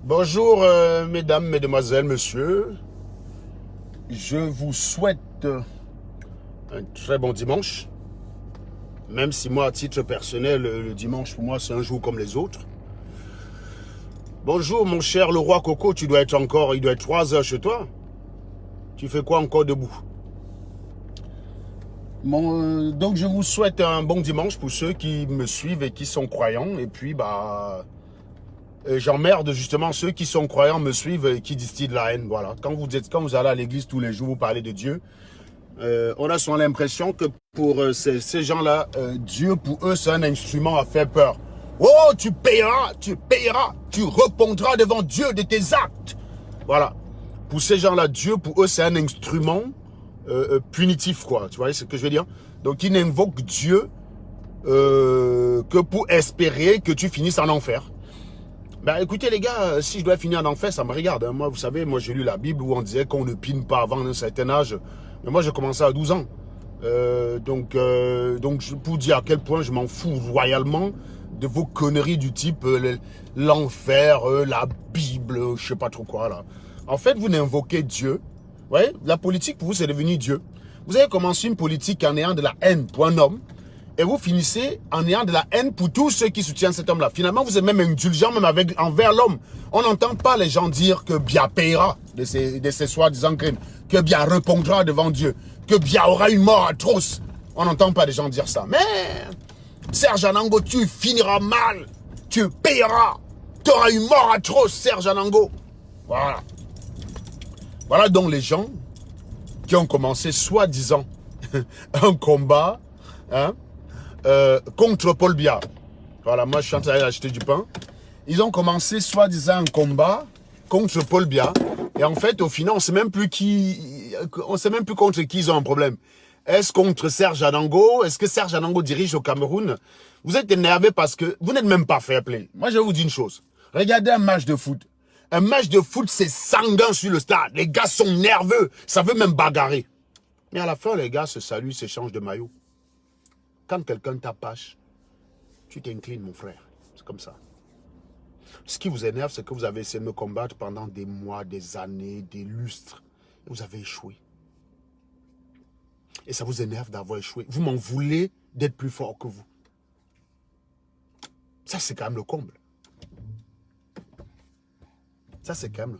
Bonjour, mesdames, mesdemoiselles, messieurs. Je vous souhaite un très bon dimanche. Même si moi, à titre personnel, le dimanche, pour moi, c'est un jour comme les autres. Bonjour, mon cher le roi Coco, il doit être 3 heures chez toi. Tu fais quoi encore debout? Donc, je vous souhaite un bon dimanche pour ceux qui me suivent et qui sont croyants. Et puis, j'emmerde justement ceux qui sont croyants, me suivent et qui distillent de la haine. Voilà. Quand vous allez à l'église tous les jours, vous parlez de Dieu. On a souvent l'impression que pour ces gens-là, Dieu pour eux c'est un instrument à faire peur. Oh, tu payeras, tu répondras devant Dieu de tes actes. Voilà. Pour ces gens-là, Dieu pour eux c'est un instrument punitif, quoi. Tu vois ce que je veux dire? Donc ils n'invoquent Dieu que pour espérer que tu finisses en enfer. Ben écoutez les gars, si je dois finir en enfer, ça me regarde. Hein. Moi, vous savez, moi j'ai lu la Bible où on disait qu'on ne pine pas avant un certain âge. Mais moi j'ai commencé à 12 ans. Donc pour dire à quel point je m'en fous royalement de vos conneries du type l'enfer, la Bible, je sais pas trop quoi là. En fait, vous n'invoquez Dieu. Ouais, la politique pour vous c'est devenu Dieu. Vous avez commencé une politique en ayant de la haine pour un homme. Et vous finissez en ayant de la haine pour tous ceux qui soutiennent cet homme-là. Finalement, vous êtes même indulgent même envers l'homme. On n'entend pas les gens dire que Bia paiera de ses soi-disant crimes, que Bia répondra devant Dieu, que Bia aura une mort atroce. On n'entend pas les gens dire ça. Mais Serge Anango, tu finiras mal. Tu paieras. Tu auras une mort atroce, Serge Anango. Voilà. Voilà donc les gens qui ont commencé soi-disant un combat, hein, contre Paul Biya. Voilà, moi je suis en train d'acheter du pain. Ils ont commencé soi-disant un combat contre Paul Biya. Et en fait, au final, on ne sait même plus contre qui ils ont un problème. Est-ce contre Serge Anango? Est-ce que Serge Anango dirige au Cameroun? Vous êtes énervé parce que vous n'êtes même pas fair play. Moi, je vais vous dire une chose. Regardez un match de foot. Un match de foot, c'est sanguin sur le stade. Les gars sont nerveux. Ça veut même bagarrer. Mais à la fin, les gars se saluent, s'échangent de maillot. Quand quelqu'un t'apache, tu t'inclines, mon frère. C'est comme ça. Ce qui vous énerve, c'est que vous avez essayé de me combattre pendant des mois, des années, des lustres. Et vous avez échoué. Et ça vous énerve d'avoir échoué. Vous m'en voulez d'être plus fort que vous. Ça, c'est quand même le comble. Ça, c'est quand même...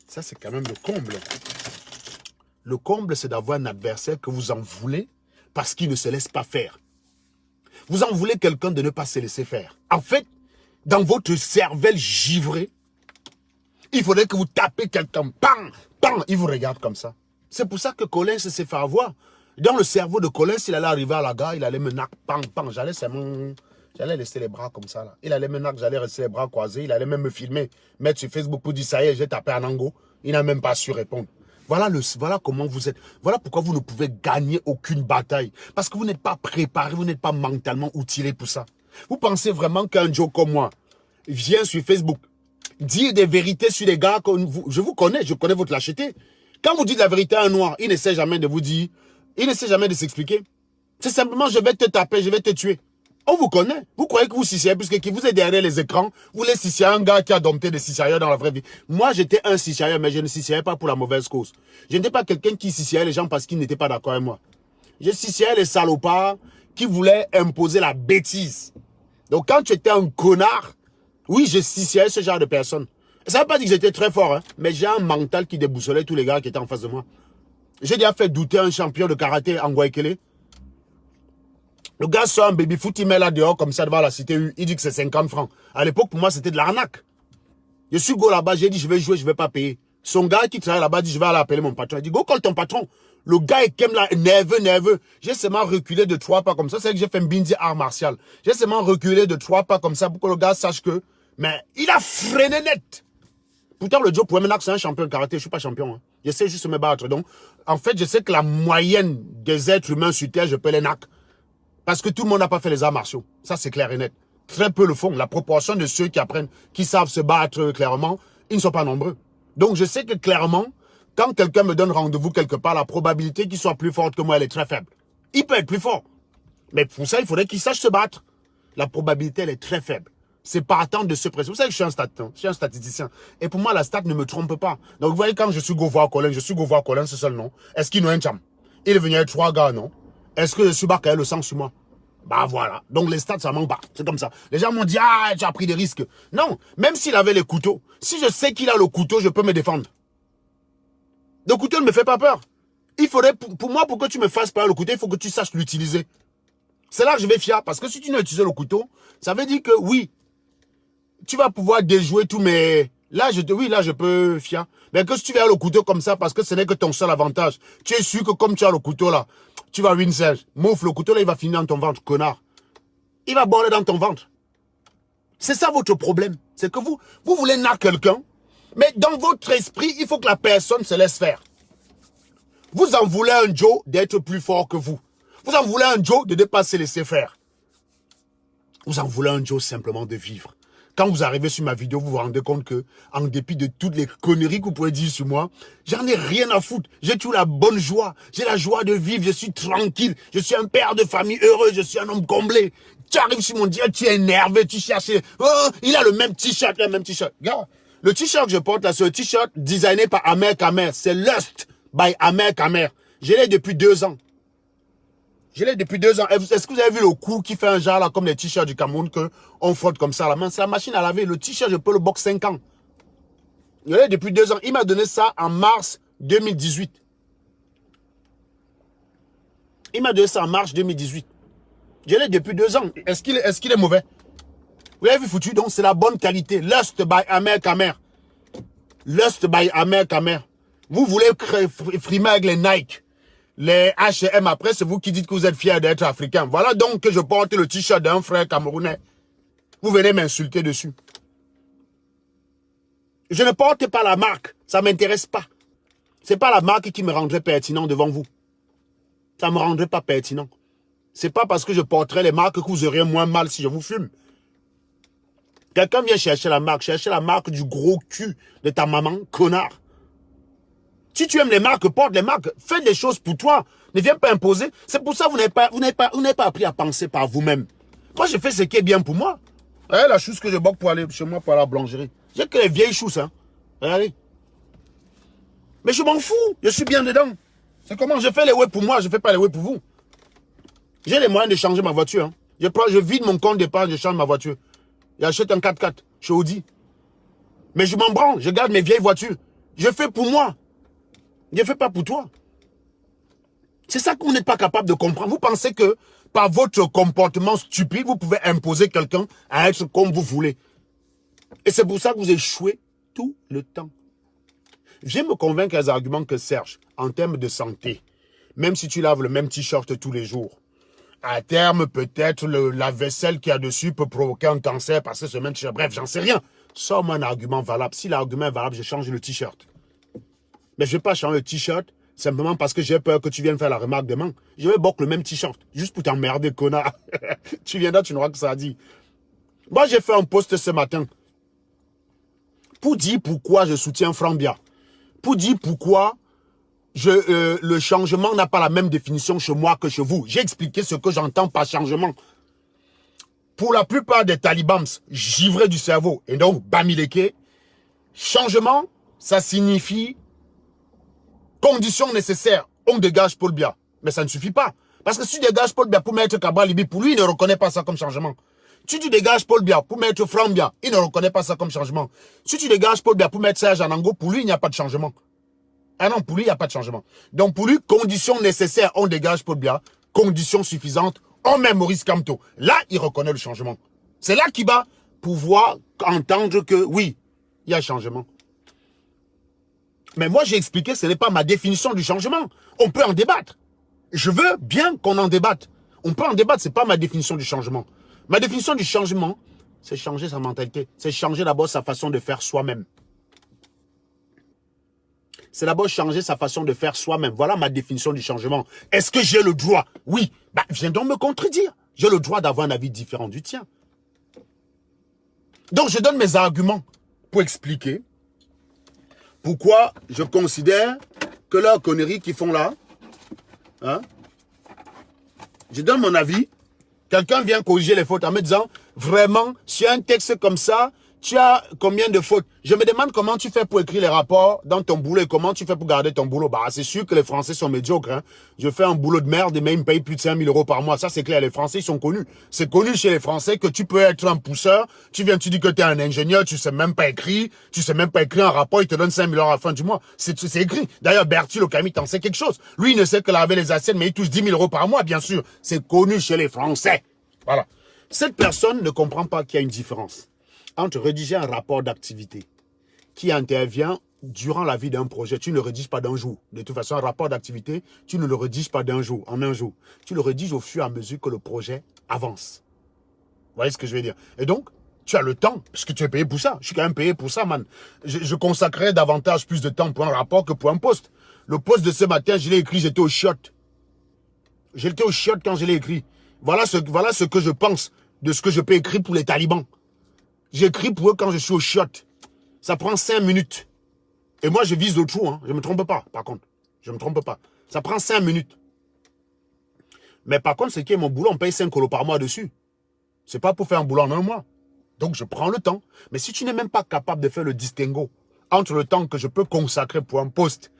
Ça, c'est quand même le comble. Le comble, c'est d'avoir un adversaire que vous en voulez parce qu'il ne se laisse pas faire. Vous en voulez quelqu'un de ne pas se laisser faire. En fait, dans votre cervelle givrée, il faudrait que vous tapez quelqu'un, pam, pam, il vous regarde comme ça. C'est pour ça que Collins s'est fait avoir. Dans le cerveau de Collins, il allait arriver à la gare, il allait me nac, pam, pam, j'allais laisser les bras comme ça là. Il allait me nac, j'allais rester les bras croisés, il allait même me filmer, mettre sur Facebook pour dire ça y est, j'ai tapé Anango. Il n'a même pas su répondre. Voilà comment vous êtes. Voilà pourquoi vous ne pouvez gagner aucune bataille. Parce que vous n'êtes pas préparé, vous n'êtes pas mentalement outillé pour ça. Vous pensez vraiment qu'un Joe comme moi vient sur Facebook dire des vérités sur les gars comme vous. Je vous connais, je connais votre lâcheté. Quand vous dites la vérité à un noir, il n'essaie jamais de vous dire, il n'essaie jamais de s'expliquer. C'est simplement je vais te taper, je vais te tuer. On vous connaît. Vous croyez que vous ciciez puisque vous êtes derrière les écrans. Vous les ciciez un gars qui a dompté des ciciailleurs dans la vraie vie. Moi, j'étais un ciciailleur, mais je ne ciciais pas pour la mauvaise cause. Je n'étais pas quelqu'un qui ciciait les gens parce qu'ils n'étaient pas d'accord avec moi. Je ciciais les salopards qui voulaient imposer la bêtise. Donc, quand tu étais un connard, oui, je ciciais ce genre de personnes. Ça ne veut pas dire que j'étais très fort, hein, mais j'ai un mental qui déboussolait tous les gars qui étaient en face de moi. J'ai déjà fait douter un champion de karaté en Guaykele. Le gars sort un baby-foot, il met là dehors comme ça devant la cité U. Il dit que c'est 50 francs. À l'époque, pour moi, c'était de l'arnaque. Je suis go là-bas, j'ai dit je vais jouer, je ne vais pas payer. Son gars qui travaille là-bas dit je vais aller appeler mon patron. Il dit go call ton patron. Le gars est comme là, nerveux. J'ai seulement reculé de 3 pas comme ça. C'est que j'ai fait un bindi art martial. J'ai seulement reculé de 3 pas comme ça pour que le gars sache que... Mais il a freiné net. Pourtant, le Joe pouvait maintenant que c'est un champion de karaté. Je ne suis pas champion. Hein. Je sais juste me battre. Donc, en fait, je sais que la moyenne des êtres humains sur Terre, je peux les nac. Parce que tout le monde n'a pas fait les arts martiaux. Ça, c'est clair et net. Très peu le font. La proportion de ceux qui apprennent, qui savent se battre clairement, ils ne sont pas nombreux. Donc, je sais que clairement, quand quelqu'un me donne rendez-vous quelque part, la probabilité qu'il soit plus forte que moi, elle est très faible. Il peut être plus fort. Mais pour ça, il faudrait qu'il sache se battre. la probabilité, elle est très faible. C'est partant de ce principe. Vous savez que je suis un statisticien. Et pour moi, la stat ne me trompe pas. Donc, vous voyez, quand je suis Govoa Colin, c'est seul, non? Est-ce qu'il y a un cham? Il est venu avec 3 gars, non? Est-ce que je suis Bakaï le sang sur moi? Bah voilà. Donc, les stats, ça manque pas. C'est comme ça. Les gens m'ont dit, ah, tu as pris des risques. Non. Même s'il avait les couteaux, si je sais qu'il a le couteau, je peux me défendre. Le couteau ne me fait pas peur. Il faudrait, pour moi, pour que tu me fasses peur le couteau, il faut que tu saches l'utiliser. C'est là que je vais fier. Parce que si tu n'as utilisé le couteau, ça veut dire que oui, tu vas pouvoir déjouer tous mes... Là, je peux fier. Mais que si tu viens le couteau comme ça, parce que ce n'est que ton seul avantage, tu es sûr que comme tu as le couteau là, tu vas win Serge. Mouf, le couteau là, il va finir dans ton ventre, connard. Il va border dans ton ventre. C'est ça votre problème. C'est que vous voulez naître quelqu'un, mais dans votre esprit, il faut que la personne se laisse faire. Vous en voulez un Joe d'être plus fort que vous. Vous en voulez un Joe de dépasser laisser faire. Vous en voulez un Joe simplement de vivre. Quand vous arrivez sur ma vidéo, vous vous rendez compte que, en dépit de toutes les conneries que vous pouvez dire sur moi, j'en ai rien à foutre. J'ai toujours la bonne joie. J'ai la joie de vivre. Je suis tranquille. Je suis un père de famille heureux. Je suis un homme comblé. Tu arrives sur mon direct, tu es énervé, tu cherches. Oh, il a le même t-shirt, Regarde, le t-shirt que je porte là, c'est un t-shirt designé par Amer Kamer. C'est Lust by Amer Kamer. Je l'ai depuis 2 ans. Je l'ai depuis 2 ans. Est-ce que vous avez vu le coup qui fait un genre là, comme les t-shirts du Cameroun, qu'on frotte comme ça à la main? C'est la machine à laver. Le t-shirt, je peux le box 5 ans. Je l'ai depuis 2 ans. Il m'a donné ça en mars 2018. Il m'a donné ça en mars 2018. Je l'ai depuis 2 ans. Est-ce qu'il est mauvais? Vous l'avez vu foutu? Donc, c'est la bonne qualité. Lust by Amer Kamer. Lust by Amer Kamer. Vous voulez frimer avec les Nike, les H&M. Après, c'est vous qui dites que vous êtes fiers d'être africain. Voilà donc que je porte le t-shirt d'un frère camerounais. Vous venez m'insulter dessus. Je ne porte pas la marque. Ça ne m'intéresse pas. Ce n'est pas la marque qui me rendrait pertinent devant vous. Ça ne me rendrait pas pertinent. C'est pas parce que je porterais les marques que vous auriez moins mal si je vous fume. Quelqu'un vient chercher la marque du gros cul de ta maman, connard. Si tu aimes les marques, porte les marques. Fais des choses pour toi. Ne viens pas imposer. C'est pour ça que vous n'avez pas appris à penser par vous-même. Moi, je fais ce qui est bien pour moi. Regardez la chose que je boque pour aller chez moi pour aller à la boulangerie. J'ai que les vieilles choses, hein. Regardez. Mais je m'en fous. Je suis bien dedans. C'est comment je fais les web pour moi, je ne fais pas les web pour vous. J'ai les moyens de changer ma voiture. Hein. Je vide mon compte d'épargne, je change ma voiture. J'achète un 4x4 chez Audi. Mais je m'en branle, je garde mes vieilles voitures. Je fais pour moi. Je ne fais pas pour toi. C'est ça que vous n'êtes pas capable de comprendre. Vous pensez que par votre comportement stupide, vous pouvez imposer quelqu'un à être comme vous voulez. Et c'est pour ça que vous échouez tout le temps. Je viens me convaincre les arguments que Serge, en termes de santé, même si tu laves le même t-shirt tous les jours, à terme, peut-être la vaisselle qu'il y a dessus peut provoquer un cancer parce que ce même t-shirt. Bref, j'en sais rien. Sors-moi un argument valable. Si l'argument est valable, je change le t-shirt. Mais je ne vais pas changer le t-shirt simplement parce que j'ai peur que tu viennes faire la remarque demain. Je vais boquer le même t-shirt, juste pour t'emmerder, connard. Tu viendras, tu n'auras que ça à dire. Moi, j'ai fait un post ce matin pour dire pourquoi je soutiens Frambia. Pour dire pourquoi le changement n'a pas la même définition chez moi que chez vous. J'ai expliqué ce que j'entends par changement. Pour la plupart des talibans givrés du cerveau, et donc Bamileke, changement, ça signifie conditions nécessaires. On dégage Paul Biya. Mais ça ne suffit pas. Parce que si tu dégages Paul Biya pour mettre Cabral Libi, pour lui, il ne reconnaît pas ça comme changement. Si tu dégages Paul Biya pour mettre Frambia, il ne reconnaît pas ça comme changement. Si tu dégages Paul Biya pour mettre Serge Anango, pour lui, il n'y a pas de changement. Ah non, pour lui, il n'y a pas de changement. Donc pour lui, conditions nécessaires, on dégage Paul Biya. Conditions suffisantes, on met Maurice Kamto. Là, il reconnaît le changement. C'est là qu'il va pouvoir entendre que oui, il y a changement. Mais moi, j'ai expliqué, ce n'est pas ma définition du changement. On peut en débattre. Je veux bien qu'on en débatte. On peut en débattre, ce n'est pas ma définition du changement. Ma définition du changement, c'est changer sa mentalité. C'est changer d'abord sa façon de faire soi-même. C'est d'abord changer sa façon de faire soi-même. Voilà ma définition du changement. Est-ce que j'ai le droit? Oui. Bah, viens donc me contredire. J'ai le droit d'avoir un avis différent du tien. Donc, je donne mes arguments pour expliquer pourquoi je considère que leurs conneries qu'ils font là, hein, je donne mon avis Quelqu'un vient corriger les fautes en me disant, vraiment, sur un texte comme ça, tu as combien de fautes? Je me demande comment tu fais pour écrire les rapports dans ton boulot et comment tu fais pour garder ton boulot. Bah, c'est sûr que les Français sont médiocres. Hein. Je fais un boulot de merde, mais ils me payent plus de 5 000 € par mois. Ça, c'est clair. Les Français, ils sont connus. C'est connu chez les Français que tu peux être un pousseur. Tu dis que tu es un ingénieur, tu sais même pas écrire. Tu sais même pas écrire un rapport, il te donne 5 000 € à la fin du mois. C'est écrit. D'ailleurs, Bertil Okami t'en sait quelque chose. Lui, il ne sait que laver les assiettes, mais il touche 10 000 € par mois, bien sûr. C'est connu chez les Français. Voilà. Cette personne ne comprend pas qu'il y a une différence entre rédiger un rapport d'activité qui intervient durant la vie d'un projet. Tu ne le rédiges pas d'un jour. De toute façon, un rapport d'activité, tu ne le rédiges pas d'un jour, en un jour. Tu le rédiges au fur et à mesure que le projet avance. Vous voyez ce que je veux dire? Et donc, tu as le temps, parce que tu es payé pour ça. Je suis quand même payé pour ça, man. Je consacrerais davantage plus de temps pour un rapport que pour un post. Le post de ce matin, je l'ai écrit, j'étais au chiottes. J'étais au chiottes quand je l'ai écrit. Voilà ce que je pense de ce que je peux écrire pour les talibans. J'écris pour eux quand je suis au chiottes. Ça prend 5 minutes. Et moi, je vise le trou. Hein. Je ne me trompe pas, par contre. Je ne me trompe pas. Ça prend 5 minutes. Mais par contre, ce qui est mon boulot, on paye 5 € par mois dessus. C'est pas pour faire un boulot en un mois. Donc, je prends le temps. Mais si tu n'es même pas capable de faire le distinguo entre le temps que je peux consacrer pour un poste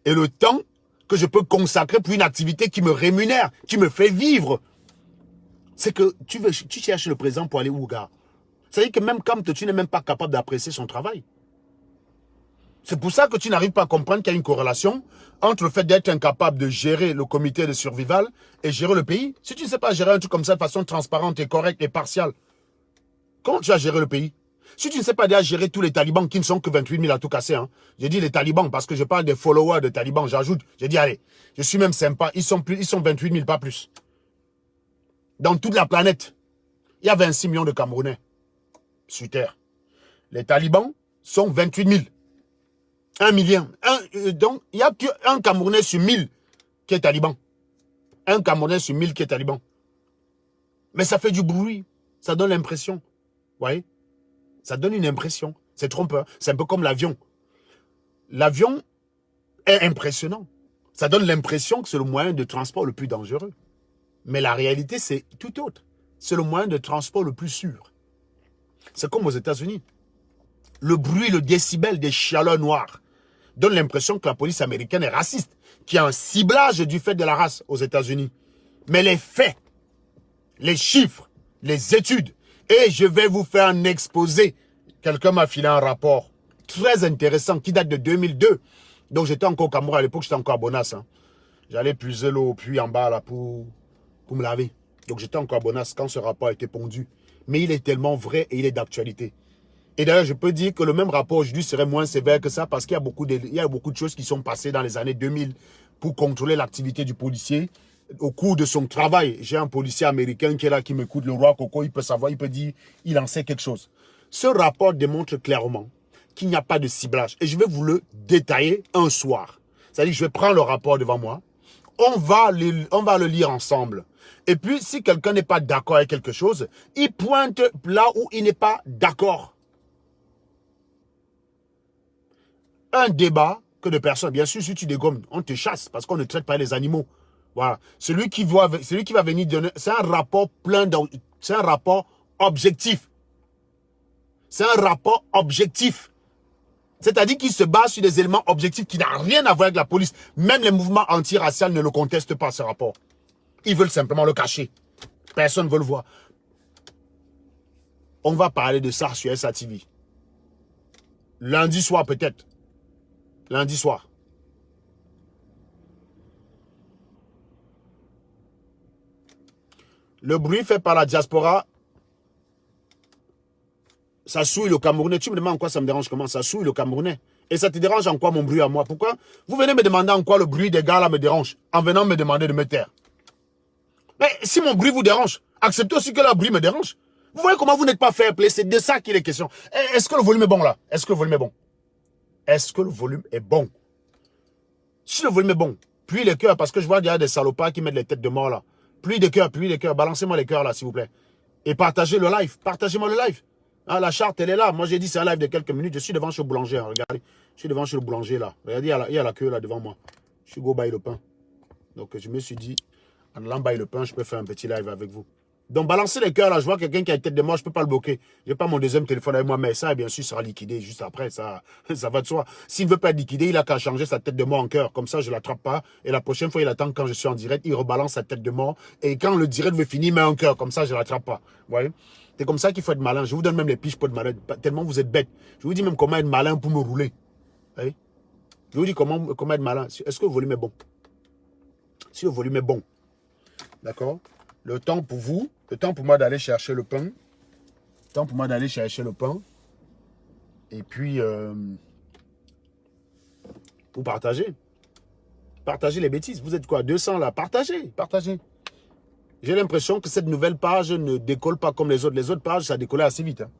et le temps que je peux consacrer pour une activité qui me rémunère, qui me fait vivre, c'est que tu cherches le présent pour aller où, gars? C'est-à-dire que même quand tu n'es même pas capable d'apprécier son travail. C'est pour ça que tu n'arrives pas à comprendre qu'il y a une corrélation entre le fait d'être incapable de gérer le comité de survival et gérer le pays. Si tu ne sais pas gérer un truc comme ça de façon transparente et correcte et partiale, comment tu vas gérer le pays? Si tu ne sais pas déjà gérer tous les talibans qui ne sont que 28 000 à tout casser, hein. J'ai dit les talibans parce que je parle des followers de talibans, j'ajoute, j'ai dit allez, je suis même sympa, ils sont 28 000, pas plus. Dans toute la planète, il y a 26 millions de Camerounais sur Terre. Les talibans sont 28 000. 1 million. Donc, il n'y a qu'un Camerounais sur 1000 qui est taliban. Un Camerounais sur 1000 qui est taliban. Mais ça fait du bruit. Ça donne l'impression. Vous voyez? Ça donne une impression. C'est trompeur. C'est un peu comme l'avion. L'avion est impressionnant. Ça donne l'impression que c'est le moyen de transport le plus dangereux. Mais la réalité, c'est tout autre. C'est le moyen de transport le plus sûr. C'est comme aux États-Unis. Le bruit, le décibel des chialeurs noirs donne l'impression que la police américaine est raciste, qu'il y a un ciblage du fait de la race aux États-Unis. Mais les faits, les chiffres, les études, et je vais vous faire un exposé. Quelqu'un m'a filé un rapport très intéressant qui date de 2002. Donc j'étais encore au Cameroun à l'époque, j'étais encore à Bonas. Hein. J'allais puiser l'eau au puits en bas là pour me laver. Donc j'étais encore à Bonas quand ce rapport a été pondu. Mais il est tellement vrai et il est d'actualité. Et d'ailleurs, je peux dire que le même rapport aujourd'hui serait moins sévère que ça parce qu'il y a beaucoup de choses qui sont passées dans les années 2000 pour contrôler l'activité du policier. Au cours de son travail, j'ai un policier américain qui est là, qui m'écoute, le roi Coco, il peut savoir, il peut dire, il en sait quelque chose. Ce rapport démontre clairement qu'il n'y a pas de ciblage. Et je vais vous le détailler un soir. C'est-à-dire que je vais prendre le rapport devant moi. On va le lire ensemble. Et puis, si quelqu'un n'est pas d'accord avec quelque chose, il pointe là où il n'est pas d'accord. Un débat que de personnes. Bien sûr, si tu dégommes, on te chasse parce qu'on ne traite pas les animaux. Voilà. Celui qui va venir donner, c'est un rapport c'est un rapport objectif. C'est un rapport objectif. C'est-à-dire qu'il se base sur des éléments objectifs qui n'ont rien à voir avec la police. Même les mouvements antiraciaux ne le contestent pas, ce rapport. Ils veulent simplement le cacher. Personne ne veut le voir. On va parler de ça sur SATV. Lundi soir peut-être. Lundi soir. Le bruit fait par la diaspora, ça souille le Camerounais. Tu me demandes en quoi ça me dérange comment? Ça souille le Camerounais. Et ça te dérange en quoi mon bruit à moi? Pourquoi? Vous venez me demander en quoi le bruit des gars là me dérange, en venant me demander de me taire. Mais si mon bruit vous dérange, acceptez aussi que le bruit me dérange. Vous voyez comment vous n'êtes pas fair play? C'est de ça qu'il est question. Est-ce que le volume est bon là? Est-ce que le volume est bon? Est-ce que le volume est bon? Si le volume est bon, pluie les cœurs, parce que je vois qu'il y a des salopards qui mettent les têtes de mort là. Pluie des cœurs, balancez-moi les cœurs là, s'il vous plaît. Et partagez le live, partagez-moi le live. Ah, la charte, elle est là. Moi, j'ai dit c'est un live de quelques minutes. Je suis devant chez le boulanger, hein, regardez. Je suis devant chez le boulanger là. Regardez, il y a la queue là devant moi. Je suis go bailler le pain. Donc, je me suis dit, en allant bailler le pain, je peux faire un petit live avec vous. Donc, balancez les cœurs là. Je vois quelqu'un qui a une tête de mort, je ne peux pas le bloquer. Je n'ai pas mon deuxième téléphone avec moi, mais ça, bien sûr, sera liquidé juste après. Ça va de soi. S'il ne veut pas être liquidé, il a qu'à changer sa tête de mort en cœur. Comme ça, je ne l'attrape pas. Et la prochaine fois, il attend quand je suis en direct, il rebalance sa tête de mort. Et quand le direct veut finir, il met un cœur. Comme ça, je ne l'attrape pas. Vous voyez? C'est comme ça qu'il faut être malin. Je vous donne même les piges pour être malin. Tellement vous êtes bêtes. Je vous dis même comment être malin pour me rouler. Vous voyez? Je vous dis comment être malin. Est-ce que le volume est bon? Si le volume est bon, d'accord? Le temps pour vous, le temps pour moi d'aller chercher le pain. Le temps pour moi d'aller chercher le pain. Et puis, pour partager. Partagez les bêtises. Vous êtes quoi? 200 là? Partagez, partagez. J'ai l'impression que cette nouvelle page ne décolle pas comme les autres. Les autres pages, ça décollait assez vite. Hein.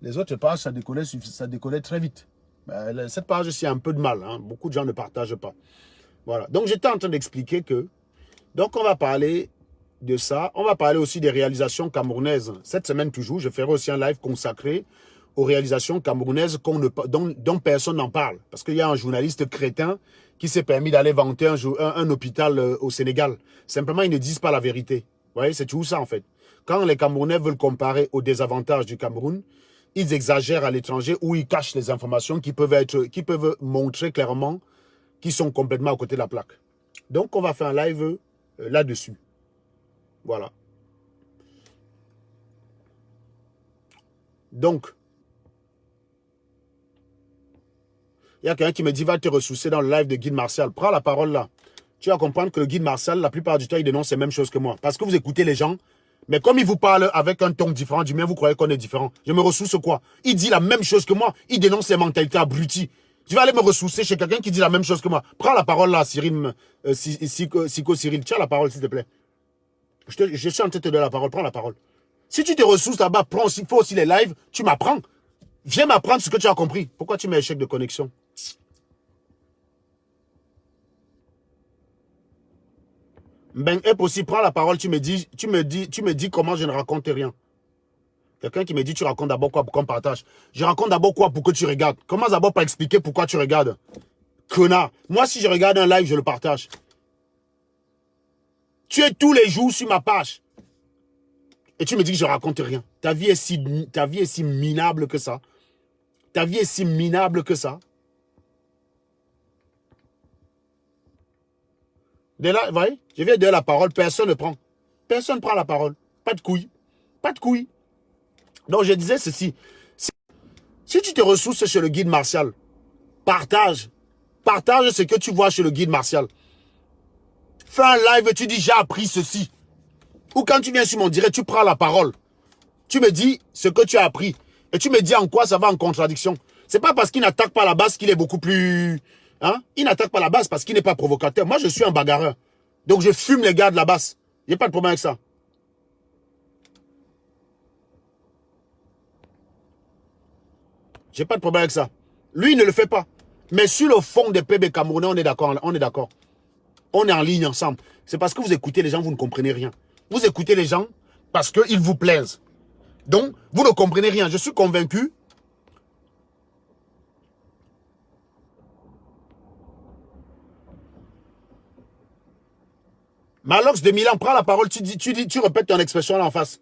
Les autres pages, ça décollait très vite. Cette page-ci a un peu de mal. Hein. Beaucoup de gens ne partagent pas. Voilà. Donc, j'étais en train d'expliquer que... Donc, on va parler de ça. On va parler aussi des réalisations camerounaises. Cette semaine, toujours, je ferai aussi un live consacré aux réalisations camerounaises dont personne n'en parle. Parce qu'il y a un journaliste crétin qui s'est permis d'aller vanter un hôpital au Sénégal. Simplement, ils ne disent pas la vérité. Vous voyez, c'est tout ça, en fait. Quand les Camerounais veulent comparer aux désavantages du Cameroun, ils exagèrent à l'étranger ou ils cachent les informations qui peuvent montrer clairement qu'ils sont complètement à côté de la plaque. Donc, on va faire un live là-dessus. Voilà. Donc, il y a quelqu'un qui me dit, va te ressourcer dans le live de Guide Martial. Prends la parole là. Tu vas comprendre que le Guide Martial, la plupart du temps, il dénonce les mêmes choses que moi. Parce que vous écoutez les gens, mais comme il vous parle avec un ton différent du mien, vous croyez qu'on est différent. Je me ressource quoi? Il dit la même chose que moi. Il dénonce les mentalités abruties. Je vais aller me ressourcer chez quelqu'un qui dit la même chose que moi. Prends la parole là, Cyril, Sico Cyril. Tiens la parole, s'il te plaît. Je suis en train de te donner la parole. Prends la parole. Si tu te ressources là-bas, il faut aussi les lives. Tu m'apprends. Viens m'apprendre ce que tu as compris. Pourquoi tu mets échec de connexion? Ben, aussi, prends la parole. Tu me dis comment je ne raconte rien. Quelqu'un qui me dit, tu racontes d'abord quoi pour qu'on partage. Je raconte d'abord quoi pour que tu regardes. Commence d'abord par expliquer pourquoi tu regardes. Connard. Moi, si je regarde un live, je le partage. Tu es tous les jours sur ma page. Et tu me dis que je raconte rien. Ta vie est si minable que ça. Ta vie est si minable que ça. Dès là, vous voyez, je viens de donner la parole, personne ne prend. Personne ne prend la parole. Pas de couilles. Pas de couilles. Donc, je disais ceci. Si tu te ressources chez le Guide Martial, partage. Partage ce que tu vois chez le Guide Martial. Fais un live et tu dis, j'ai appris ceci. Ou quand tu viens sur mon direct, tu prends la parole. Tu me dis ce que tu as appris. Et tu me dis en quoi ça va en contradiction. C'est pas parce qu'il n'attaque pas la base qu'il est beaucoup plus... Hein? Il n'attaque pas la base parce qu'il n'est pas provocateur. Moi, je suis un bagarreur. Donc, je fume les gars de la base. Il n'y a pas de problème avec ça. J'ai pas de problème avec ça. Lui, il ne le fait pas. Mais sur le fond des PB camerounais, on est d'accord. On est d'accord. On est en ligne ensemble. C'est parce que vous écoutez les gens, vous ne comprenez rien. Vous écoutez les gens parce qu'ils vous plaisent. Donc, vous ne comprenez rien. Je suis convaincu. Malox de Milan, prends la parole, tu répètes ton expression là en face.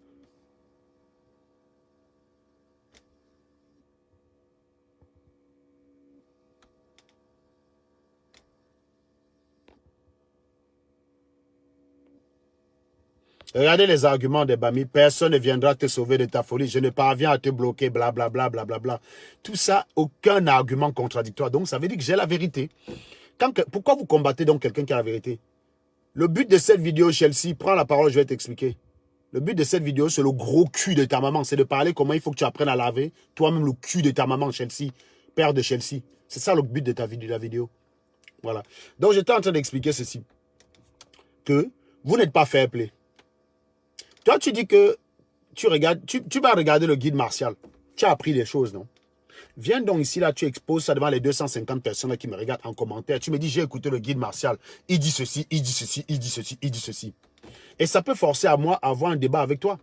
Regardez les arguments des Bami. Personne ne viendra te sauver de ta folie. Je ne parviens à te bloquer, blablabla, blablabla. Tout ça, aucun argument contradictoire. Donc, ça veut dire que j'ai la vérité. Pourquoi vous combattez donc quelqu'un qui a la vérité? Le but de cette vidéo, Chelsea, prends la parole, je vais t'expliquer. Le but de cette vidéo, c'est le gros cul de ta maman. C'est de parler comment il faut que tu apprennes à laver toi-même le cul de ta maman, Chelsea, père de Chelsea. C'est ça le but de la vidéo. Voilà. Donc, j'étais en train d'expliquer ceci. Que vous n'êtes pas fair play. Toi, tu dis que tu vas regarder le Guide Martial. Tu as appris des choses, non? Viens donc ici, là, tu exposes ça devant les 250 personnes là, qui me regardent en commentaire. Tu me dis, j'ai écouté le Guide Martial. Il dit ceci, il dit ceci, il dit ceci, il dit ceci. Et ça peut forcer à moi à avoir un débat avec toi.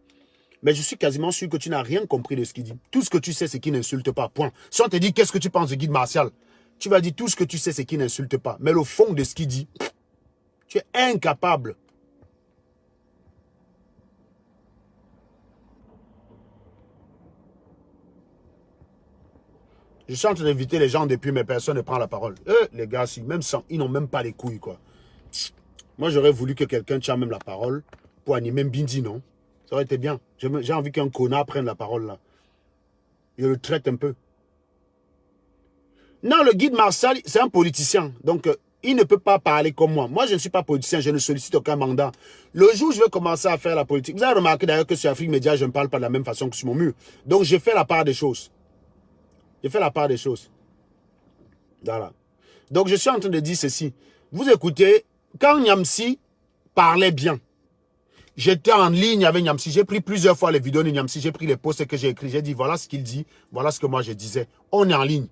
Mais je suis quasiment sûr que tu n'as rien compris de ce qu'il dit. Tout ce que tu sais, c'est qu'il n'insulte pas. Point. Si on te dit, qu'est-ce que tu penses du Guide Martial? Tu vas dire, tout ce que tu sais, c'est qu'il n'insulte pas. Mais le fond de ce qu'il dit, tu es incapable. Je suis en train d'inviter les gens depuis, mais personne ne prend la parole. Eux, les gars, même sans, ils n'ont même pas les couilles, quoi. Moi, j'aurais voulu que quelqu'un tienne même la parole pour animer Mbindi, non? Ça aurait été bien. J'ai envie qu'un connard prenne la parole, là. Il le traite un peu. Non, le guide Marshall, c'est un politicien. Donc, il ne peut pas parler comme moi. Moi, je ne suis pas politicien, je ne sollicite aucun mandat. Le jour où je vais commencer à faire la politique, vous avez remarqué d'ailleurs que sur Afrique Média, je ne parle pas de la même façon que sur mon mur. Donc, j'ai fait la part des choses. J'ai fait la part des choses. Voilà. Donc, je suis en train de dire ceci. Vous écoutez, quand Niamsi parlait bien, j'étais en ligne avec Niamsi. J'ai pris plusieurs fois les vidéos de Niamsi. J'ai pris les posts que j'ai écrits. J'ai dit, voilà ce qu'il dit. Voilà ce que moi je disais. On est en ligne.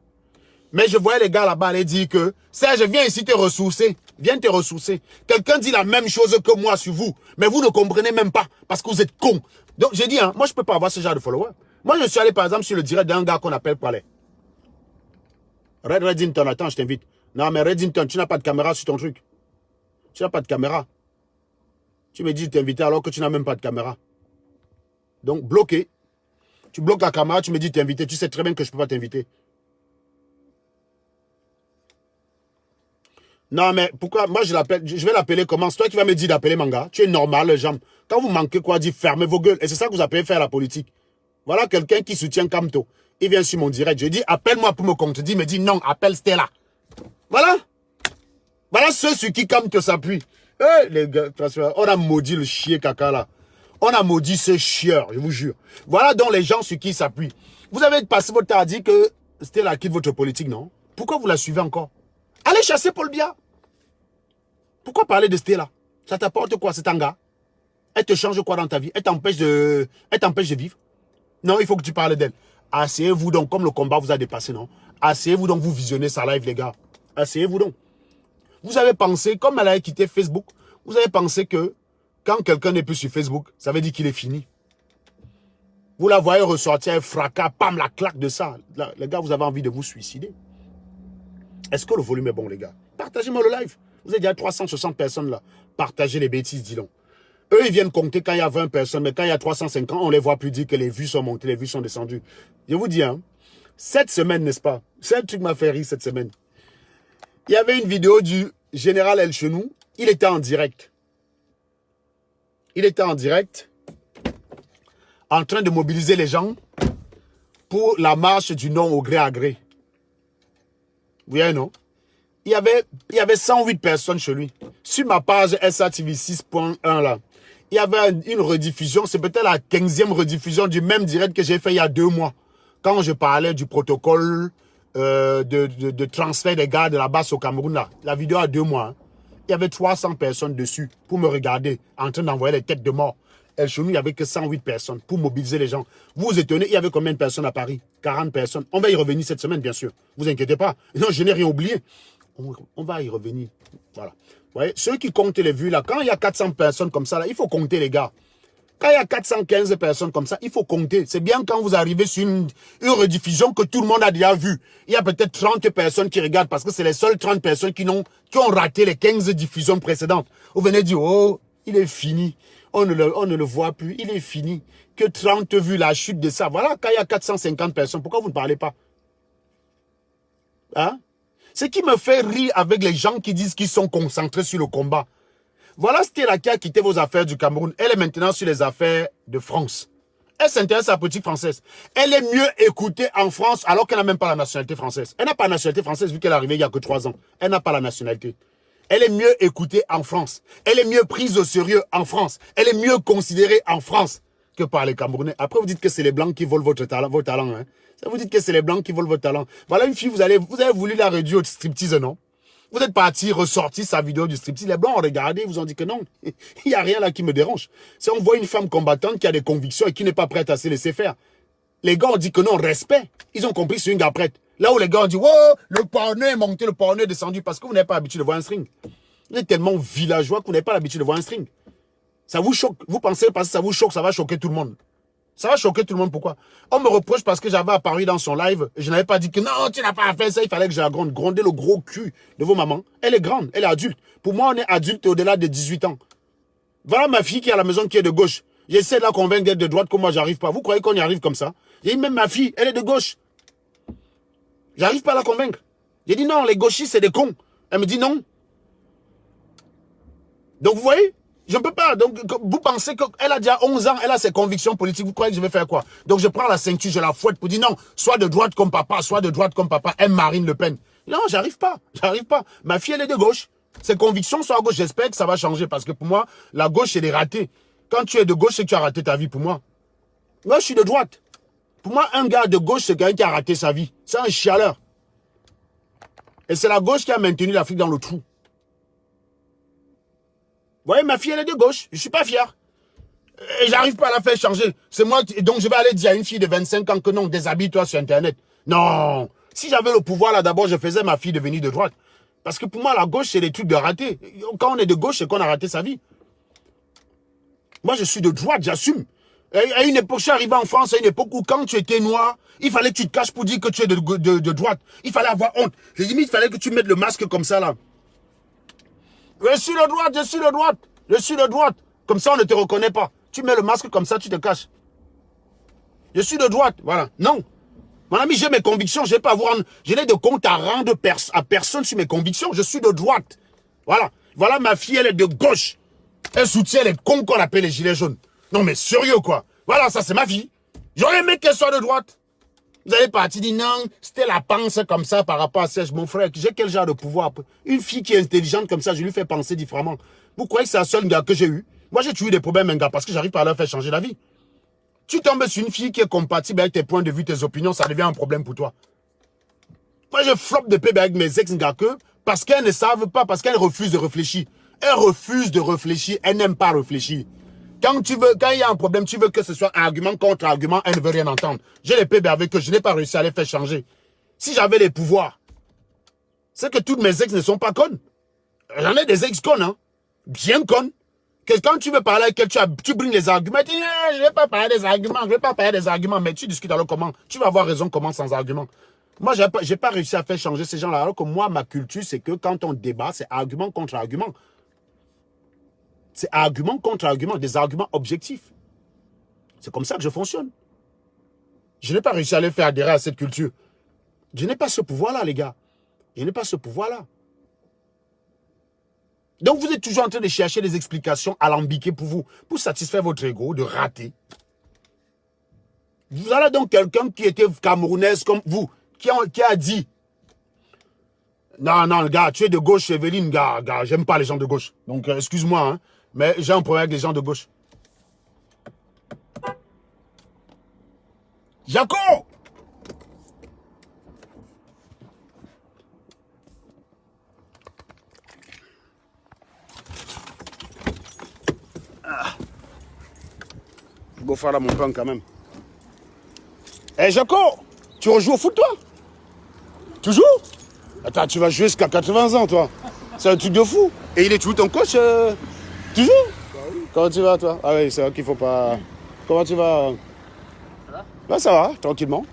Mais je voyais les gars là-bas aller dire que Serge, viens ici te ressourcer. Viens te ressourcer. Quelqu'un dit la même chose que moi sur vous. Mais vous ne comprenez même pas parce que vous êtes cons. Donc j'ai dit, hein, moi je ne peux pas avoir ce genre de followers. Moi je suis allé par exemple sur le direct d'un gars qu'on appelle Palais. Reddington, attends, je t'invite. Non mais Reddington, tu n'as pas de caméra sur ton truc. Tu n'as pas de caméra. Tu me dis de t'inviter alors que tu n'as même pas de caméra. Donc bloqué. Tu bloques la caméra, tu me dis de t'inviter. Tu sais très bien que je ne peux pas t'inviter. Non, mais pourquoi? Moi, je vais l'appeler comment? C'est toi qui vas me dire d'appeler Manga. Tu es normal, les gens. Quand vous manquez quoi, dit fermez vos gueules. Et c'est ça que vous appelez faire la politique. Voilà quelqu'un qui soutient Kamto. Il vient sur mon direct. Je dis, appelle-moi pour me contredire. Il me dit, non, appelle Stella. Voilà. Voilà ceux sur qui Kamto s'appuie. Les gars, on a maudit le chier caca là. On a maudit ce chieur, je vous jure. Voilà donc les gens sur qui s'appuient. Vous avez passé votre temps à dire que Stella quitte votre politique, non? Pourquoi vous la suivez encore? Allez chasser Paul Biya. Pourquoi parler de Stella? Ça t'apporte quoi, cet gars? Elle te change quoi dans ta vie? Elle t'empêche de vivre? Non, il faut que tu parles d'elle. Asseyez-vous donc, comme le combat vous a dépassé, non? Asseyez-vous donc, vous visionnez sa live, les gars. Asseyez-vous donc. Vous avez pensé, comme elle a quitté Facebook, vous avez pensé que quand quelqu'un n'est plus sur Facebook, ça veut dire qu'il est fini. Vous la voyez ressortir un fracas, pam, la claque de ça. Là, les gars, vous avez envie de vous suicider. Est-ce que le volume est bon, les gars? Partagez-moi le live. Vous êtes déjà 360 personnes là. Partagez les bêtises, dis donc. Eux, ils viennent compter quand il y a 20 personnes, mais quand il y a 350, on ne les voit plus dire que les vues sont montées, les vues sont descendues. Je vous dis, hein, cette semaine, n'est-ce pas? C'est un truc qui m'a fait rire cette semaine. Il y avait une vidéo du général El Chenou. Il était en direct. Il était en direct, en train de mobiliser les gens pour la marche du non au gré à gré. Vous voyez, non? Il y avait 108 personnes chez lui. Sur ma page SATV 6.1 là, il y avait une rediffusion. C'est peut-être la 15e rediffusion du même direct que j'ai fait il y a 2 mois. Quand je parlais du protocole de transfert des gars de la base au Cameroun là. La vidéo a 2 mois. Hein. Il y avait 300 personnes dessus pour me regarder en train d'envoyer les têtes de mort. Et chez nous, il n'y avait que 108 personnes pour mobiliser les gens. Vous vous étonnez, il y avait combien de personnes à Paris? 40 personnes. On va y revenir cette semaine, bien sûr. Vous inquiétez pas. Non, je n'ai rien oublié. On va y revenir. Voilà. Vous voyez, ceux qui comptent les vues là, quand il y a 400 personnes comme ça, là, il faut compter les gars. Quand il y a 415 personnes comme ça, il faut compter. C'est bien quand vous arrivez sur une rediffusion que tout le monde a déjà vu. Il y a peut-être 30 personnes qui regardent parce que c'est les seules 30 personnes qui ont raté les 15 diffusions précédentes. Vous venez dire, oh, il est fini. On ne le voit plus. Il est fini. Que 30 vues, la chute de ça. Voilà, quand il y a 450 personnes, pourquoi vous ne parlez pas? Hein? Ce qui me fait rire avec les gens qui disent qu'ils sont concentrés sur le combat. Voilà Stella qui a quitté vos affaires du Cameroun. Elle est maintenant sur les affaires de France. Elle s'intéresse à la politique française. Elle est mieux écoutée en France alors qu'elle n'a même pas la nationalité française. Elle n'a pas la nationalité française vu qu'elle est arrivée il n'y a que 3 ans. Elle n'a pas la nationalité. Elle est mieux écoutée en France. Elle est mieux prise au sérieux en France. Elle est mieux considérée en France que par les Camerounais. Après, vous dites que c'est les Blancs qui volent votre talent, vos talents. Hein. Ça, vous dites que c'est les Blancs qui volent votre talent. Voilà une fille, vous avez voulu la réduire au striptease, non? Vous êtes parti ressortir sa vidéo du striptease. Les Blancs ont regardé, ils vous ont dit que non. Il n'y a rien là qui me dérange. Si on voit une femme combattante qui a des convictions et qui n'est pas prête à se laisser faire. Les gars ont dit que non, respect. Ils ont compris c'est une gars prête. Là où les gars ont dit, oh, le porno est monté, le porno est descendu parce que vous n'avez pas l'habitude de voir un string. Vous êtes tellement villageois que vous n'avez pas l'habitude de voir un string. Ça vous choque. Vous pensez parce que ça vous choque, ça va choquer tout le monde. Ça va choquer tout le monde. Pourquoi? On me reproche parce que j'avais apparu dans son live et je n'avais pas dit que non, tu n'as pas fait ça. Il fallait que je la gronde. Gronder le gros cul de vos mamans. Elle est grande, elle est adulte. Pour moi, on est adulte au-delà de 18 ans. Voilà ma fille qui est à la maison qui est de gauche. J'essaie de la convaincre d'être de droite comme moi, j'arrive pas. Vous croyez qu'on y arrive comme ça? Et même ma fille, elle est de gauche. J'arrive pas à la convaincre. J'ai dit non, les gauchistes, c'est des cons. Elle me dit non. Donc, vous voyez, je ne peux pas. Donc, vous pensez qu'elle a déjà 11 ans, elle a ses convictions politiques. Vous croyez que je vais faire quoi? Donc, je prends la ceinture, je la fouette pour dire non, soit de droite comme papa, soit de droite comme papa. Elle Marine Le Pen. Non, j'arrive pas. J'arrive pas. Ma fille, elle est de gauche. Ses convictions sont à gauche. J'espère que ça va changer parce que pour moi, la gauche, c'est des ratés. Quand tu es de gauche, c'est que tu as raté ta vie pour moi. Moi, je suis de droite. Pour moi, un gars de gauche, c'est quelqu'un qui a raté sa vie. C'est un chialeur. Et c'est la gauche qui a maintenu l'Afrique dans le trou. Vous voyez, ma fille, elle est de gauche. Je ne suis pas fier. Et j'arrive pas à la faire changer. C'est moi donc je vais aller dire à une fille de 25 ans que non, déshabille-toi sur Internet. Non. Si j'avais le pouvoir, là, d'abord, je faisais ma fille devenir de droite. Parce que pour moi, la gauche, c'est des trucs de raté. Quand on est de gauche, c'est qu'on a raté sa vie. Moi, je suis de droite, j'assume. À une époque, je suis arrivé en France, à une époque où quand tu étais noir, il fallait que tu te caches pour dire que tu es de droite. Il fallait avoir honte. J'ai dit, mais il fallait que tu mettes le masque comme ça, là. Je suis de droite, je suis de droite. Je suis de droite. Comme ça, on ne te reconnaît pas. Tu mets le masque comme ça, tu te caches. Je suis de droite, voilà. Non. Mon ami, j'ai mes convictions. Je n'ai de compte à rendre à personne sur mes convictions. Je suis de droite. Voilà. Voilà, ma fille, elle est de gauche. Elle soutient les cons qu'on appelle les gilets jaunes. Non, mais sérieux, quoi. Voilà, ça, c'est ma fille. J'aurais aimé qu'elle soit de droite. Vous allez partir dire non, c'était la pensée comme ça par rapport à ça. Mon frère, j'ai quel genre de pouvoir? Une fille qui est intelligente comme ça, je lui fais penser différemment. Vous croyez que c'est la seule gars que j'ai eu? Moi, j'ai toujours eu des problèmes, un gars, parce que j'arrive pas à leur faire changer la vie. Tu tombes sur une fille qui est compatible avec tes points de vue, tes opinions, ça devient un problème pour toi. Moi, je floppe de paix avec mes ex-gars que parce qu'elles ne savent pas, parce qu'elles refusent de réfléchir. Elles refusent de réfléchir, elles n'aiment pas réfléchir. Quand il y a un problème, tu veux que ce soit argument contre argument, elle ne veut rien entendre. J'ai les PB avec eux, je n'ai pas réussi à les faire changer. Si j'avais les pouvoirs, c'est que toutes mes ex ne sont pas connes. J'en ai des ex connes, hein. Bien connes. Que quand tu veux parler avec elle, tu bringes les arguments. Tu dis, je ne vais pas parler des arguments, je ne vais pas parler des arguments. Mais tu discutes alors comment? Tu vas avoir raison comment sans argument. Moi, j'ai pas réussi à faire changer ces gens-là. Alors que moi, ma culture, c'est que quand on débat, c'est argument contre argument. C'est argument contre argument, des arguments objectifs. C'est comme ça que je fonctionne. Je n'ai pas réussi à les faire adhérer à cette culture. Je n'ai pas ce pouvoir-là, les gars. Je n'ai pas ce pouvoir-là. Donc, vous êtes toujours en train de chercher des explications alambiquées pour satisfaire votre ego, de rater. Vous avez donc quelqu'un qui était camerounaise comme vous, qui a dit, non, gars, tu es de gauche, Evelyne, gars, j'aime pas les gens de gauche. Donc, excuse-moi, hein. Mais j'ai un problème avec les gens de gauche. Jaco! Je vais faire là mon pain quand même. Eh Jaco, tu rejoues au foot toi? Tu joues? Attends, tu vas jouer jusqu'à 80 ans toi. C'est un truc de fou. Et il est toujours ton coach tu joues? Bah oui. Comment tu vas toi? Ah oui, c'est vrai qu'il faut pas... Comment tu vas? Ça va? Bah ça va, tranquillement.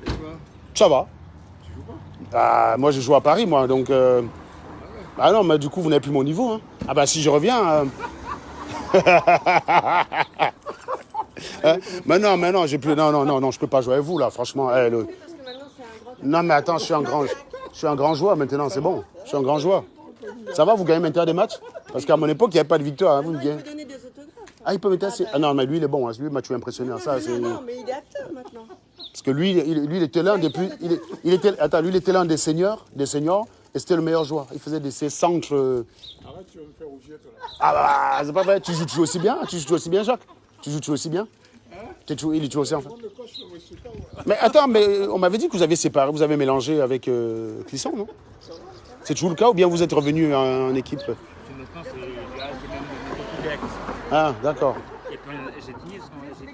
Et toi? Ça va. Tu joues pas? Ah, moi je joue à Paris moi, donc... Ah non, mais du coup vous n'avez plus mon niveau. Hein. Ah bah si je reviens... Mais non, j'ai plus... Non, je peux pas jouer avec vous là, franchement. Non mais attends, je suis un grand joueur maintenant, c'est bon. Je suis un grand joueur. Ça va, vous gagnez maintenant des matchs? Parce qu'à mon époque, il n'y avait pas de victoire. Hein, vous il peut donner des autographes. Ah, il peut mettre... Ah non, mais lui, il est bon. Hein. Lui, tu es impressionné. Ça, non, mais il est acteur maintenant. Parce que lui, il était l'un des plus... Attends, lui, il était l'un des seniors, et c'était le meilleur joueur. Il faisait ces centres... Arrête, tu vas me faire rougir, toi. Ah bah, c'est pas vrai. Tu joues aussi bien? Tu joues aussi bien, Jacques? Tu joues aussi bien? Il est toujours aussi en fait. Mais attends, mais on m'avait dit que vous avez séparé, vous avez mélangé avec Clisson, non? C'est toujours le cas ou bien vous êtes revenu en équipe? Ah, d'accord. Et quand j'ai fini,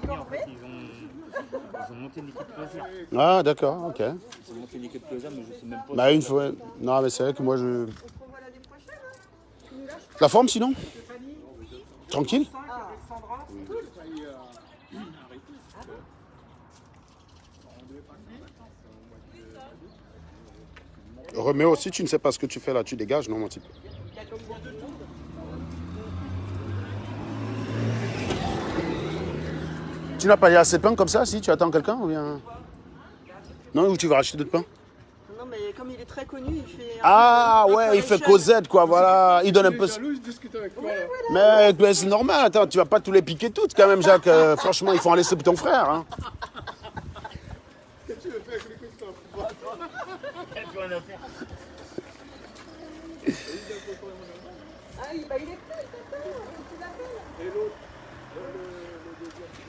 en fait, ils ont monté une équipe plaisir. Ah, d'accord, ok. Ils ont monté une équipe plaisir, mais je sais même pas. Bah, une fois. Non, mais c'est vrai que moi, je. La forme sinon? Tranquille? Roméo, si tu ne sais pas ce que tu fais là, tu dégages, non, mon type? Tu n'as pas assez de pain comme ça, si tu attends quelqu'un ou bien... Non, ou tu vas acheter d'autres pain? mais comme il est très connu, il fait... Ah ouais, il fait Cosette, quoi, voilà. Il donne un peu... Jaloux, je discute avec toi. Là. Mais c'est normal, attends, tu vas pas tous les piquer toutes quand même, Jacques. Franchement, il faut en laisser pour ton frère. Hein. Qu'est-ce que tu veux faire avec les coups Ah, il est prêt,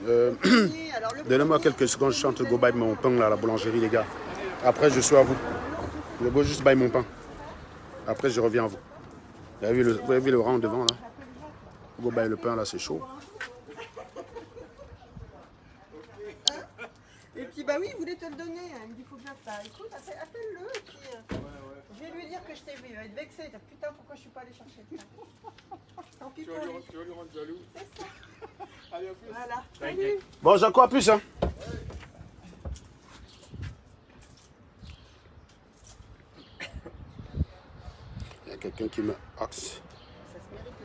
il alors le Donnez-moi quelques secondes, je suis en train de go buy mon pain là, à la boulangerie, les gars. Après, je suis à vous. Je vais juste buy mon pain. Après, je reviens à vous. Vous avez vu le rang devant là? Go buy le pain là, c'est chaud. Et puis bah oui, il voulait te le donner. Il me dit faut bien que ça. Écoute, appelle-le et puis je vais lui dire que je t'ai vu. Il va être vexé. Il va dire putain pourquoi je suis pas allé chercher. Tant pis Tu pour vas lui. lui rendre jaloux. C'est ça. Allez, à plus. Voilà. Salut. Bon, Jacques, à plus. Hein. Il y a quelqu'un qui me axe.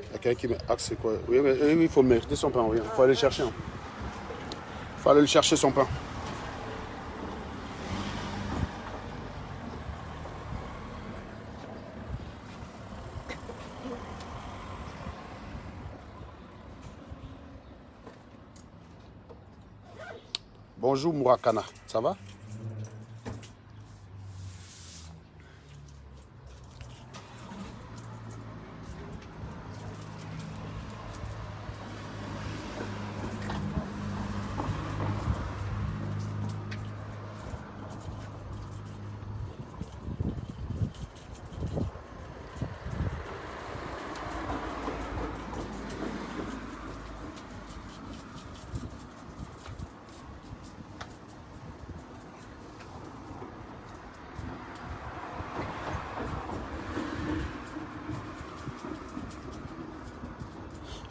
Il y a quelqu'un qui me axe, c'est quoi? Oui, mais oui, il faut mériter son pain. Il faut aller le chercher. Il faut aller le chercher son pain. Bonjour Mourakana, ça va?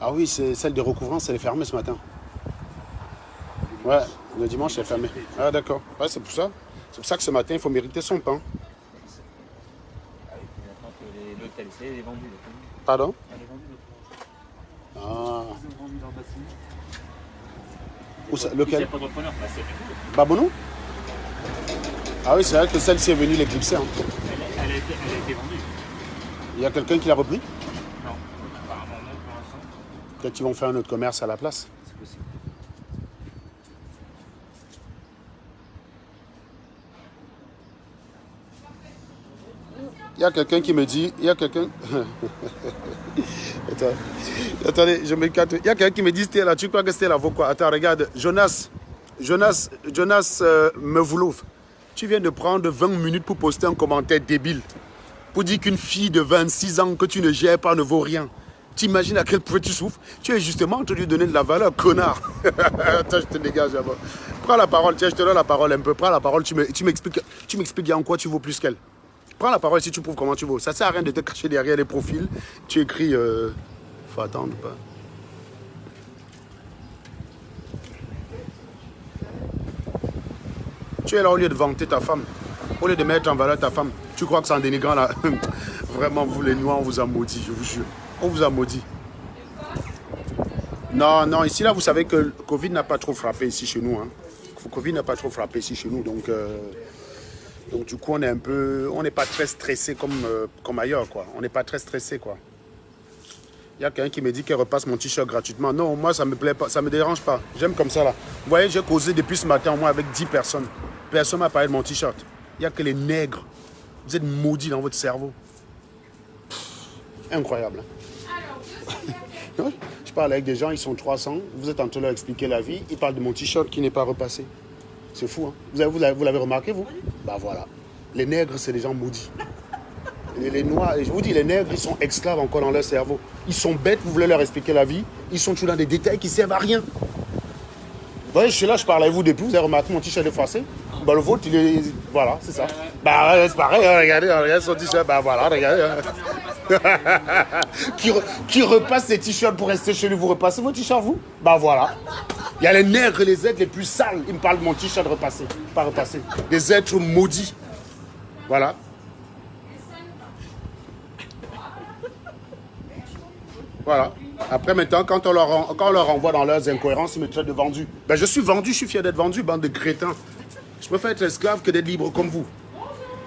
Ah oui, c'est celle de recouvrance, elle est fermée ce matin. Ouais, le dimanche, elle est fermée. Ah d'accord, ouais, c'est pour ça. C'est pour ça que ce matin, il faut mériter son pain. Ah oui, puis maintenant que l'hôtel, c'est vendu. Pardon? Elle est vendue l'hôtel. Ah. Ils ont vendu leur bâtiment. Où ça, Qui lequel? c'est pas d'entrepreneur? Bah, c'est tout. Babounou? Ah oui, c'est vrai que celle-ci est venue l'éclipser. Hein. Elle a été vendue. Il y a quelqu'un qui l'a repris? Non. Apparemment non pour l'instant. Peut-être qu'ils vont faire un autre commerce à la place. C'est possible. Il y a quelqu'un qui me dit, il y a quelqu'un... Attendez, je me calme. Il y a quelqu'un qui me dit, Stella, tu crois que Stella vaut quoi? Attends, regarde, Jonas Mevlouf, tu viens de prendre 20 minutes pour poster un commentaire débile. Pour dire qu'une fille de 26 ans que tu ne gères pas ne vaut rien. Tu imagines à quel point tu souffres? Tu es justement en train de lui donner de la valeur, connard. Attends, je te dégage d'abord. Prends la parole, tiens, je te donne la parole un peu. Prends la parole, tu m'expliques en quoi tu vaux plus qu'elle. Prends la parole si tu prouves comment tu vaux. Ça sert à rien de te cacher derrière les profils. Tu écris, faut attendre ou pas. Tu es là au lieu de vanter ta femme, au lieu de mettre en valeur ta femme. Tu crois que c'est en dénigrant là? Vraiment, vous les Noirs, on vous a maudit, je vous jure. On vous a maudit. Non, non, ici là, vous savez que le Covid n'a pas trop frappé ici chez nous. Hein. Le Covid n'a pas trop frappé ici chez nous, donc du coup, on n'est pas très stressé comme ailleurs, quoi. On n'est pas très stressé, quoi. Il y a quelqu'un qui me dit qu'elle repasse mon t-shirt gratuitement. Non, moi, ça me plaît pas, ça me dérange pas. J'aime comme ça, là. Vous voyez, j'ai causé depuis ce matin, au moins, avec 10 personnes. Personne m'a parlé de mon t-shirt. Il n'y a que les nègres. Vous êtes maudits dans votre cerveau. Incroyable. Hein? Je parle avec des gens, ils sont 300. Vous êtes en train de leur expliquer la vie. Ils parlent de mon t-shirt qui n'est pas repassé. C'est fou, hein? Vous l'avez remarqué, vous? Bah voilà. Les nègres, c'est des gens maudits. Les noirs, je vous dis, les nègres, ils sont esclaves encore dans leur cerveau. Ils sont bêtes, vous voulez leur expliquer la vie. Ils sont toujours dans des détails qui servent à rien. Vous voyez, je suis là, je parle avec vous depuis. Vous avez remarqué mon t-shirt est froissé? Bah le vôtre, il est... Voilà, c'est ça. Bah c'est pareil, hein, regardez son t-shirt. Bah voilà, regardez. Hein. qui repasse ses t-shirts pour rester chez lui? Vous repassez vos t-shirts, vous? Bah voilà. Il y a les nègres et les êtres les plus sales. Ils me parlent de mon t-shirt repassé. Pas repassé. Des êtres maudits. Voilà. Voilà. Après, maintenant, quand on leur envoie dans leurs incohérences, ils me traitent de vendu. Ben, je suis vendu, je suis fier d'être vendu, bande de crétins. Je préfère être esclave que d'être libre comme vous.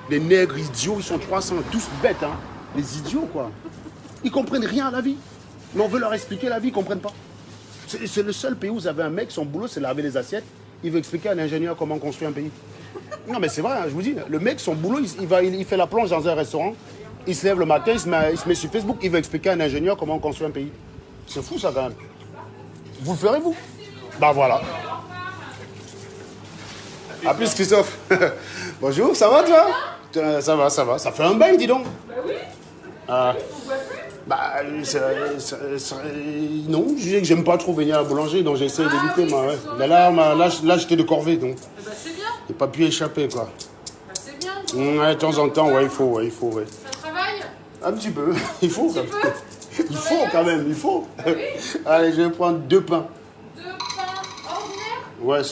des nègres idiots, ils sont 300, tous bêtes, hein. Les idiots, quoi. Ils comprennent rien à la vie. Mais on veut leur expliquer la vie, ils comprennent pas. C'est le seul pays où vous avez un mec, son boulot, c'est laver les assiettes. Il veut expliquer à un ingénieur comment construire un pays. Non, mais c'est vrai, hein, je vous dis, le mec, son boulot, il fait la plonge dans un restaurant. Il se lève le matin, il se met sur Facebook, il veut expliquer à un ingénieur comment construire un pays. C'est fou, ça, quand même. Vous le ferez, vous? Bah voilà. A plus, Christophe. Bonjour, ça va, toi? Ça va, ça va. Ça fait un bail, dis donc. Bah oui. Non, je disais que j'aime pas trop venir à la boulangerie, donc j'essaie d'éviter. Oui, mais là j'étais de corvée, donc. Bah, c'est bien. J'ai pas pu échapper, quoi. Bah, c'est bien. Ouais, de temps en temps, ouais, il faut, ouais. Ça travaille? Un petit peu, il faut. Un petit peu. Il faut quand même, il faut. Oui. Allez, je vais prendre 2 pains. 2 pains ordinaires? Ouais,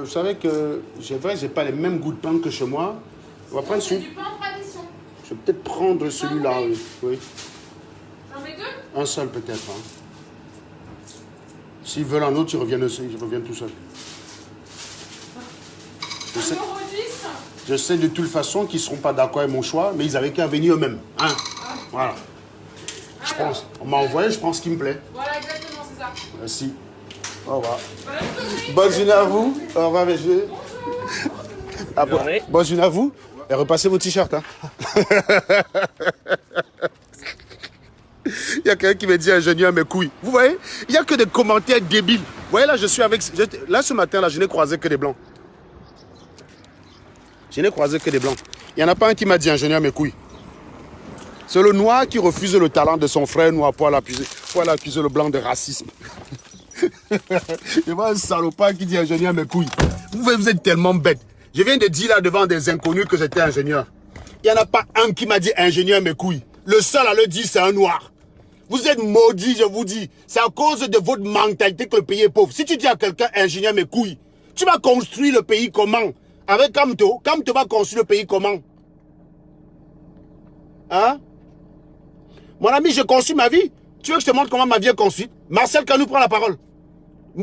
vous savez que j'ai pas les mêmes goûts de pain que chez moi. On va prendre C'est celui. du pain tradition. Je vais peut-être prendre celui-là, oui. Oui. J'en mets 2? Un seul peut-être. Hein. S'ils veulent un autre, ils reviennent tout seuls. Je sais, 1,10 €? je sais de toute façon qu'ils ne seront pas d'accord avec mon choix, mais ils avaient qu'à venir eux-mêmes. Hein. Voilà. Je pense. On m'a envoyé, je pense qu'il me plaît. Voilà, exactement, c'est ça. Merci. Au revoir. Voilà. Bonne journée à vous. Au revoir, messieurs. Bonne journée à vous. Et repassez vos t-shirts. Hein. Il y a quelqu'un qui me dit ingénieur mes couilles. Vous voyez, il n'y a que des commentaires débiles. Vous voyez, là, je suis avec... Là, ce matin, là, je n'ai croisé que des blancs. Je n'ai croisé que des blancs. Il n'y en a pas un qui m'a dit ingénieur mes couilles. C'est le noir qui refuse le talent de son frère noir pour aller accuser le blanc de racisme. Je vois un salopard qui dit ingénieur mes couilles. Vous êtes tellement bête. Je viens de dire là devant des inconnus que j'étais ingénieur. Il n'y en a pas un qui m'a dit ingénieur mes couilles. Le seul à le dire, c'est un noir. Vous êtes maudits, je vous dis. C'est à cause de votre mentalité que le pays est pauvre. Si tu dis à quelqu'un ingénieur mes couilles, tu vas construire le pays comment? Avec Kamto, Kamto va construire le pays comment? Hein? Mon ami, je construis ma vie. Tu veux que je te montre comment ma vie est construite? Marcel Kanou, prends la parole.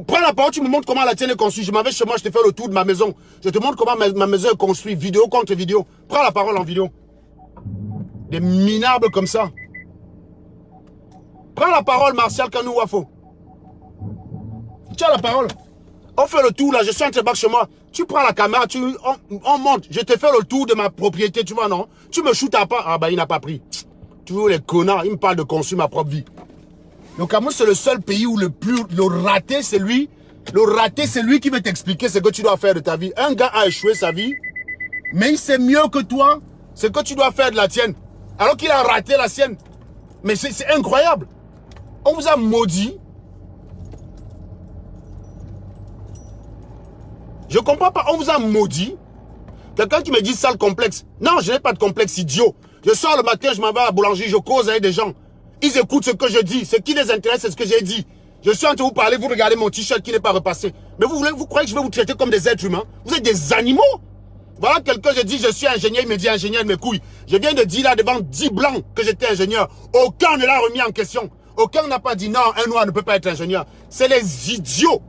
Prends la parole, tu me montres comment la tienne est construite. Je m'en vais chez moi, je te fais le tour de ma maison. Je te montre comment ma maison est construite, vidéo contre vidéo. Prends la parole en vidéo. Des minables comme ça. Prends la parole, Martial Kanou Wafo. Tu as la parole. On fait le tour là, je suis en train de chez moi. Tu prends la caméra, on monte. Je te fais le tour de ma propriété, tu vois, non? Tu me shootes à pas. Ah bah, il n'a pas pris. Tu vois, les connards, il me parle de construire ma propre vie. Le Cameroun, c'est le seul pays où le raté, c'est lui. Le raté, c'est lui qui veut t'expliquer ce que tu dois faire de ta vie. Un gars a échoué sa vie, mais il sait mieux que toi ce que tu dois faire de la tienne. Alors qu'il a raté la sienne. Mais c'est incroyable. On vous a maudit. Je comprends pas, on vous a maudit. Quelqu'un qui me dit ça le complexe. Non, je n'ai pas de complexe, idiot. Je sors le matin, je m'en vais à la boulangerie, je cause avec des gens. Ils écoutent ce que je dis. Ce qui les intéresse, c'est ce que j'ai dit. Je suis en train de vous parler, vous regardez mon t-shirt qui n'est pas repassé. Mais vous croyez que je vais vous traiter comme des êtres humains? Vous êtes des animaux? Voilà quelqu'un, je dis, je suis ingénieur, il me dit ingénieur de mes couilles. Je viens de dire là devant 10 blancs que j'étais ingénieur. Aucun ne l'a remis en question. Aucun n'a pas dit non, un noir ne peut pas être ingénieur. C'est les idiots,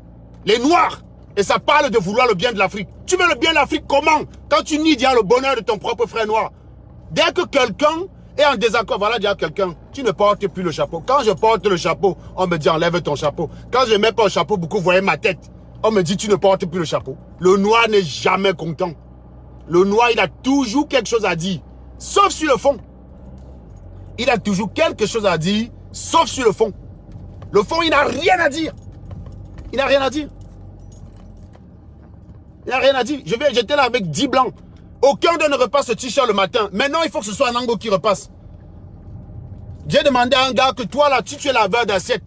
les noirs. Et ça parle de vouloir le bien de l'Afrique. Tu veux le bien de l'Afrique comment? Quand tu nies le bonheur de ton propre frère noir. Dès que quelqu'un est en désaccord, voilà, dis à quelqu'un, tu ne portes plus le chapeau. Quand je porte le chapeau, on me dit enlève ton chapeau. Quand je ne mets pas le chapeau, beaucoup voyaient ma tête. On me dit tu ne portes plus le chapeau. Le noir n'est jamais content. Le noir, il a toujours quelque chose à dire, sauf sur le fond. Il a toujours quelque chose à dire, sauf sur le fond. Le fond, il n'a rien à dire. Il n'a rien à dire. Il n'a rien à dire. J'étais là avec 10 blancs. Aucun d'eux ne repasse ce t-shirt le matin. Maintenant, il faut que ce soit un Ango qui repasse. J'ai demandé à un gars que toi, là, si tu es laveur d'assiette,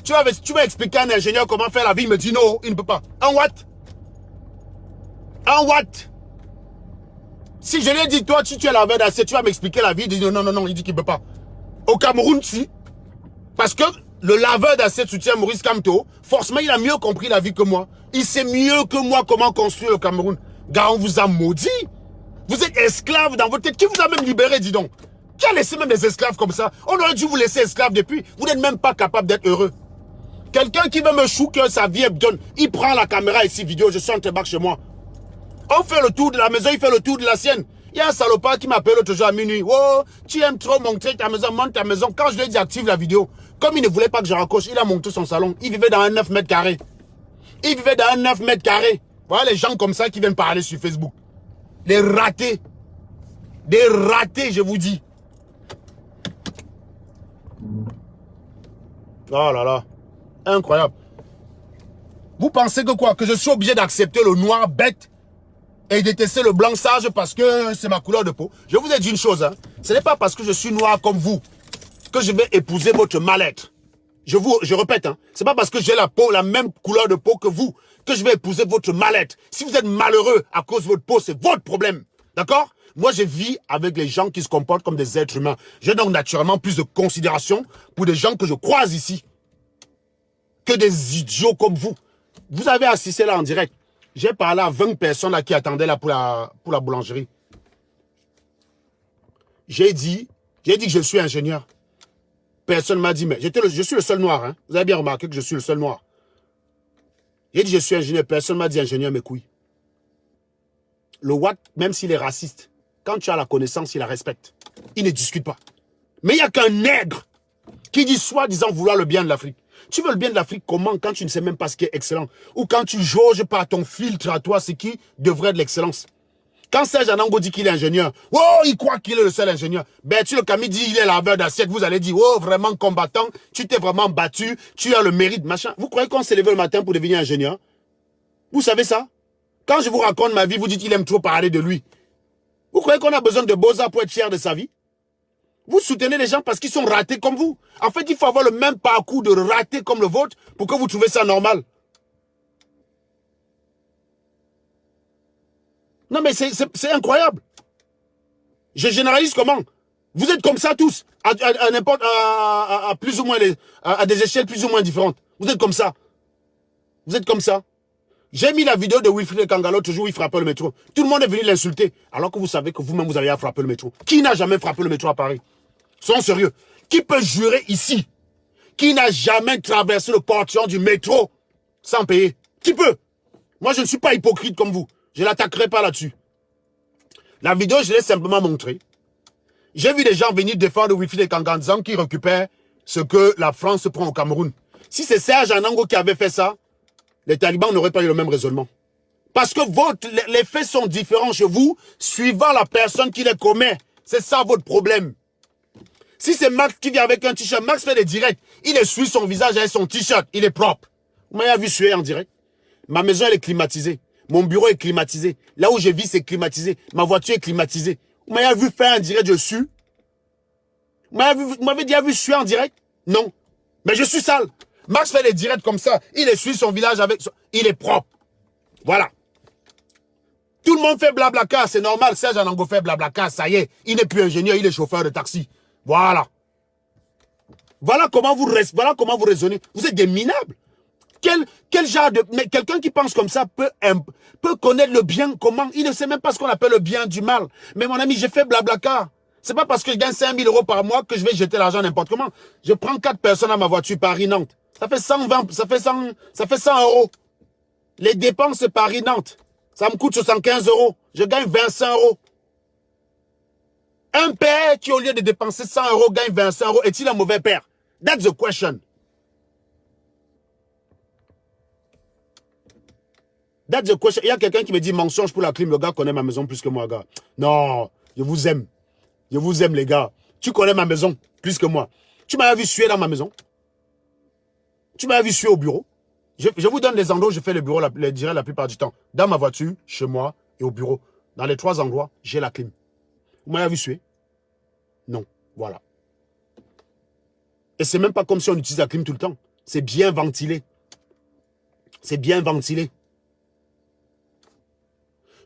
tu vas expliquer à un ingénieur comment faire la vie. Il me dit non, il ne peut pas. En what? En what? Si je lui ai dit, toi, si tu es laveur d'assiette, tu vas m'expliquer la vie. Il dit non, non, non, il dit qu'il ne peut pas. Au Cameroun, si. Parce que le laveur d'assiette soutient Maurice Kamto. Forcément, il a mieux compris la vie que moi. Il sait mieux que moi comment construire le Cameroun. Gars, on vous a maudit. Vous êtes esclaves dans votre tête. Qui vous a même libéré, dis donc? Qui a laissé même des esclaves comme ça? On aurait dû vous laisser esclaves depuis. Vous n'êtes même pas capable d'être heureux. Quelqu'un qui veut me chouquer sa vie donne, il prend la caméra ici, vidéo, je suis en train chez moi. On fait le tour de la maison, il fait le tour de la sienne. Il y a un salopard qui m'appelle l'autre jour à minuit. Oh, tu aimes trop montrer ta maison, monte ta maison. Quand je lui ai dit active la vidéo, comme il ne voulait pas que je raccroche, il a monté son salon. Il vivait dans un 9 mètres carrés. Il vivait dans un 9 mètres carrés. Voilà les gens comme ça qui viennent parler sur Facebook. Des ratés. Des ratés, je vous dis. Oh là là. Incroyable. Vous pensez que quoi? Que je suis obligé d'accepter le noir bête et détester le blanc sage parce que c'est ma couleur de peau? Je vous ai dit une chose, hein. Ce n'est pas parce que je suis noir comme vous que je vais épouser votre mal-être. Je répète, hein. C'est pas parce que j'ai la même couleur de peau que vous que je vais épouser votre mal-être. Si vous êtes malheureux à cause de votre peau, c'est votre problème. D'accord? Moi, je vis avec les gens qui se comportent comme des êtres humains. J'ai donc naturellement plus de considération pour des gens que je croise ici que des idiots comme vous. Vous avez assisté là en direct. J'ai parlé à 20 personnes là qui attendaient là pour la boulangerie. J'ai dit que je suis ingénieur. Personne ne m'a dit, mais je suis le seul noir. Hein. Vous avez bien remarqué que je suis le seul noir. J'ai dit que je suis ingénieur. Personne ne m'a dit ingénieur, mes couilles. Le Watt, même s'il est raciste, quand tu as la connaissance, il la respecte. Il ne discute pas. Mais il n'y a qu'un nègre qui dit soi-disant vouloir le bien de l'Afrique. Tu veux le bien de l'Afrique comment quand tu ne sais même pas ce qui est excellent? Ou quand tu jauges par ton filtre à toi ce qui devrait être l'excellence? Quand Serge Anango dit qu'il est ingénieur, oh, il croit qu'il est le seul ingénieur. Berthier Le Camille dit qu'il est laveur d'assiette. Vous allez dire, oh, vraiment combattant, tu t'es vraiment battu, tu as le mérite, machin. Vous croyez qu'on s'est levé le matin pour devenir ingénieur? Vous savez ça? Quand je vous raconte ma vie, vous dites qu'il aime trop parler de lui. Vous croyez qu'on a besoin de beaux-arts pour être fier de sa vie? Vous soutenez les gens parce qu'ils sont ratés comme vous. En fait, il faut avoir le même parcours de raté comme le vôtre pour que vous trouvez ça normal. Non, mais c'est incroyable. Je généralise comment? Vous êtes comme ça tous, à plus ou moins à des échelles plus ou moins différentes. Vous êtes comme ça. Vous êtes comme ça. J'ai mis la vidéo de Wilfried Kangalo, toujours il frappait le métro. Tout le monde est venu l'insulter, alors que vous savez que vous-même vous allez frapper le métro. Qui n'a jamais frappé le métro à Paris? Soyons sérieux. Qui peut jurer ici? Qui n'a jamais traversé le portillon du métro sans payer? Qui peut? Moi, je ne suis pas hypocrite comme vous. Je ne l'attaquerai pas là-dessus. La vidéo, je l'ai simplement montrée. J'ai vu des gens venir défendre Wilfried Kangalo en disant qu'ils récupèrent ce que la France prend au Cameroun. Si c'est Serge Anango qui avait fait ça, les talibans n'auraient pas eu le même raisonnement. Parce que les faits sont différents chez vous, suivant la personne qui les commet. C'est ça votre problème. Si c'est Max qui vient avec un t-shirt, Max fait des directs. Il essuie son visage avec son t-shirt. Il est propre. Vous m'avez vu suer en direct. Ma maison, elle est climatisée. Mon bureau est climatisé. Là où je vis, c'est climatisé. Ma voiture est climatisée. Vous m'avez vu faire un direct, je sue. Vous m'avez déjà vu suer en direct? Non. Mais je suis sale. Max fait des directs comme ça. Il essuie son visage avec... Il est propre. Voilà. Tout le monde fait blablacar, c'est normal. Serge Anango fait blablacar, ça y est. Il n'est plus ingénieur, il est chauffeur de taxi. Voilà. Voilà comment vous raisonnez. Vous êtes des minables. Quel genre de... Mais quelqu'un qui pense comme ça peut connaître le bien, comment? Il ne sait même pas ce qu'on appelle le bien du mal. Mais mon ami, j'ai fait blablacar. C'est pas parce que je gagne 5 000 € par mois que je vais jeter l'argent n'importe comment. Je prends 4 personnes à ma voiture Paris-Nantes. Ça fait 120, ça fait 100 €. Les dépenses Paris-Nantes, ça me coûte 75 €. Je gagne 25 €. Un père qui, au lieu de dépenser 100 € gagne 25 €, est-il un mauvais père? That's the question. That's the question. Il y a quelqu'un qui me dit mensonge pour la clim. Le gars connaît ma maison plus que moi, gars. Non, je vous aime. Je vous aime, les gars. Tu connais ma maison plus que moi. Tu m'as vu suer dans ma maison. Tu m'as vu suer au bureau. Je vous donne des endroits où je fais le bureau, les directs la plupart du temps. Dans ma voiture, chez moi et au bureau. Dans les 3 endroits, j'ai la clim. Vous m'avez vu suer? Non. Voilà. Et c'est même pas comme si on utilise la clim tout le temps. C'est bien ventilé. C'est bien ventilé.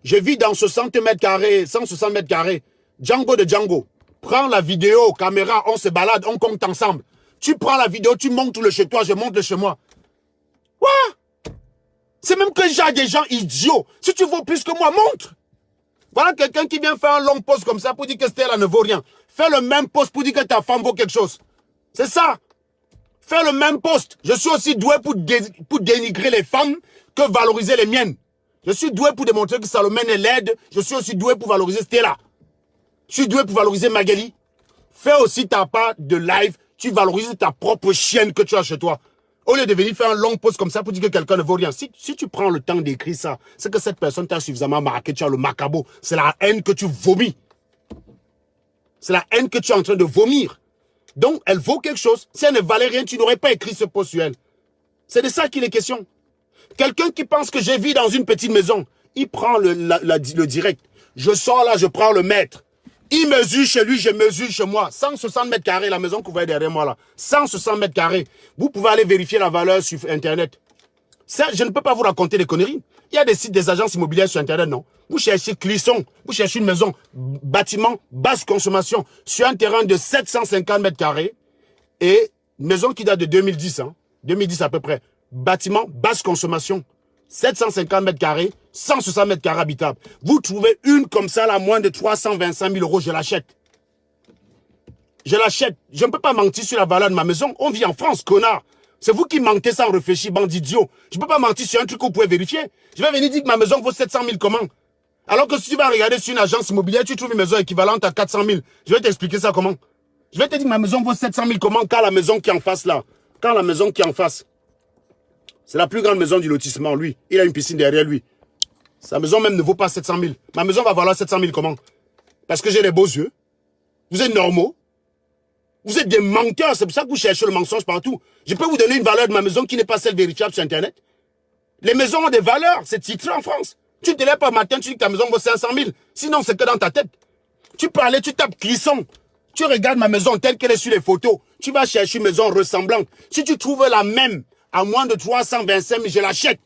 Je vis dans 60 mètres carrés, 160 mètres carrés. Django de Django. Prends la vidéo, caméra, on se balade, on compte ensemble. Tu prends la vidéo, tu montes le chez toi, je monte le chez moi. Quoi? C'est même que j'ai des gens idiots. Si tu vaux plus que moi, montre. Voilà quelqu'un qui vient faire un long post comme ça pour dire que Stella ne vaut rien. Fais le même post pour dire que ta femme vaut quelque chose. C'est ça. Fais le même post. Je suis aussi doué pour dénigrer les femmes que valoriser les miennes. Je suis doué pour démontrer que Salomé est laide. Je suis aussi doué pour valoriser Stella. Tu dois pour valoriser Magali. Fais aussi ta part de live. Tu valorises ta propre chienne que tu as chez toi. Au lieu de venir faire un long post comme ça pour dire que quelqu'un ne vaut rien. Si tu prends le temps d'écrire ça, c'est que cette personne t'a suffisamment marqué. Tu as le macabo. C'est la haine que tu vomis. C'est la haine que tu es en train de vomir. Donc, elle vaut quelque chose. Si elle ne valait rien, tu n'aurais pas écrit ce post sur elle. C'est de ça qu'il est question. Quelqu'un qui pense que je vis dans une petite maison, il prend le direct. Je sors là, je prends le mètre. Il mesure chez lui, je mesure chez moi. 160 mètres carrés, la maison que vous voyez derrière moi là. 160 mètres carrés. Vous pouvez aller vérifier la valeur sur Internet. Ça, je ne peux pas vous raconter des conneries. Il y a des sites des agences immobilières sur Internet, non? Vous cherchez Clisson, vous cherchez une maison, bâtiment, basse consommation, sur un terrain de 750 mètres carrés et maison qui date de 2010, hein, 2010 à peu près. Bâtiment, basse consommation, 750 mètres carrés, 160 mètres carrés habitables. Vous trouvez une comme ça, là, moins de 325 000 euros, je l'achète. Je l'achète. Je ne peux pas mentir sur la valeur de ma maison. On vit en France, connard. C'est vous qui mentez sans réfléchir, bandit idiot. Je ne peux pas mentir sur un truc que vous pouvez vérifier. Je vais venir dire que ma maison vaut 700 000 comment? Alors que si tu vas regarder sur une agence immobilière, tu trouves une maison équivalente à 400 000. Je vais t'expliquer ça comment. Je vais te dire que ma maison vaut 700 000 comment quand la maison qui est en face là. Quand la maison qui est en face. C'est la plus grande maison du lotissement, lui. Il a une piscine derrière lui. Sa maison même ne vaut pas 700 000. Ma maison va valoir 700 000 comment? Parce que j'ai les beaux yeux. Vous êtes normaux. Vous êtes des menteurs. C'est pour ça que vous cherchez le mensonge partout. Je peux vous donner une valeur de ma maison qui n'est pas celle vérifiable sur Internet. Les maisons ont des valeurs. C'est titré en France. Tu te lèves pas matin, tu dis que ta maison vaut 500 000. Sinon, c'est que dans ta tête. Tu peux aller, tu tapes Clisson. Tu regardes ma maison telle qu'elle est sur les photos. Tu vas chercher une maison ressemblante. Si tu trouves la même à moins de 325 000, je l'achète.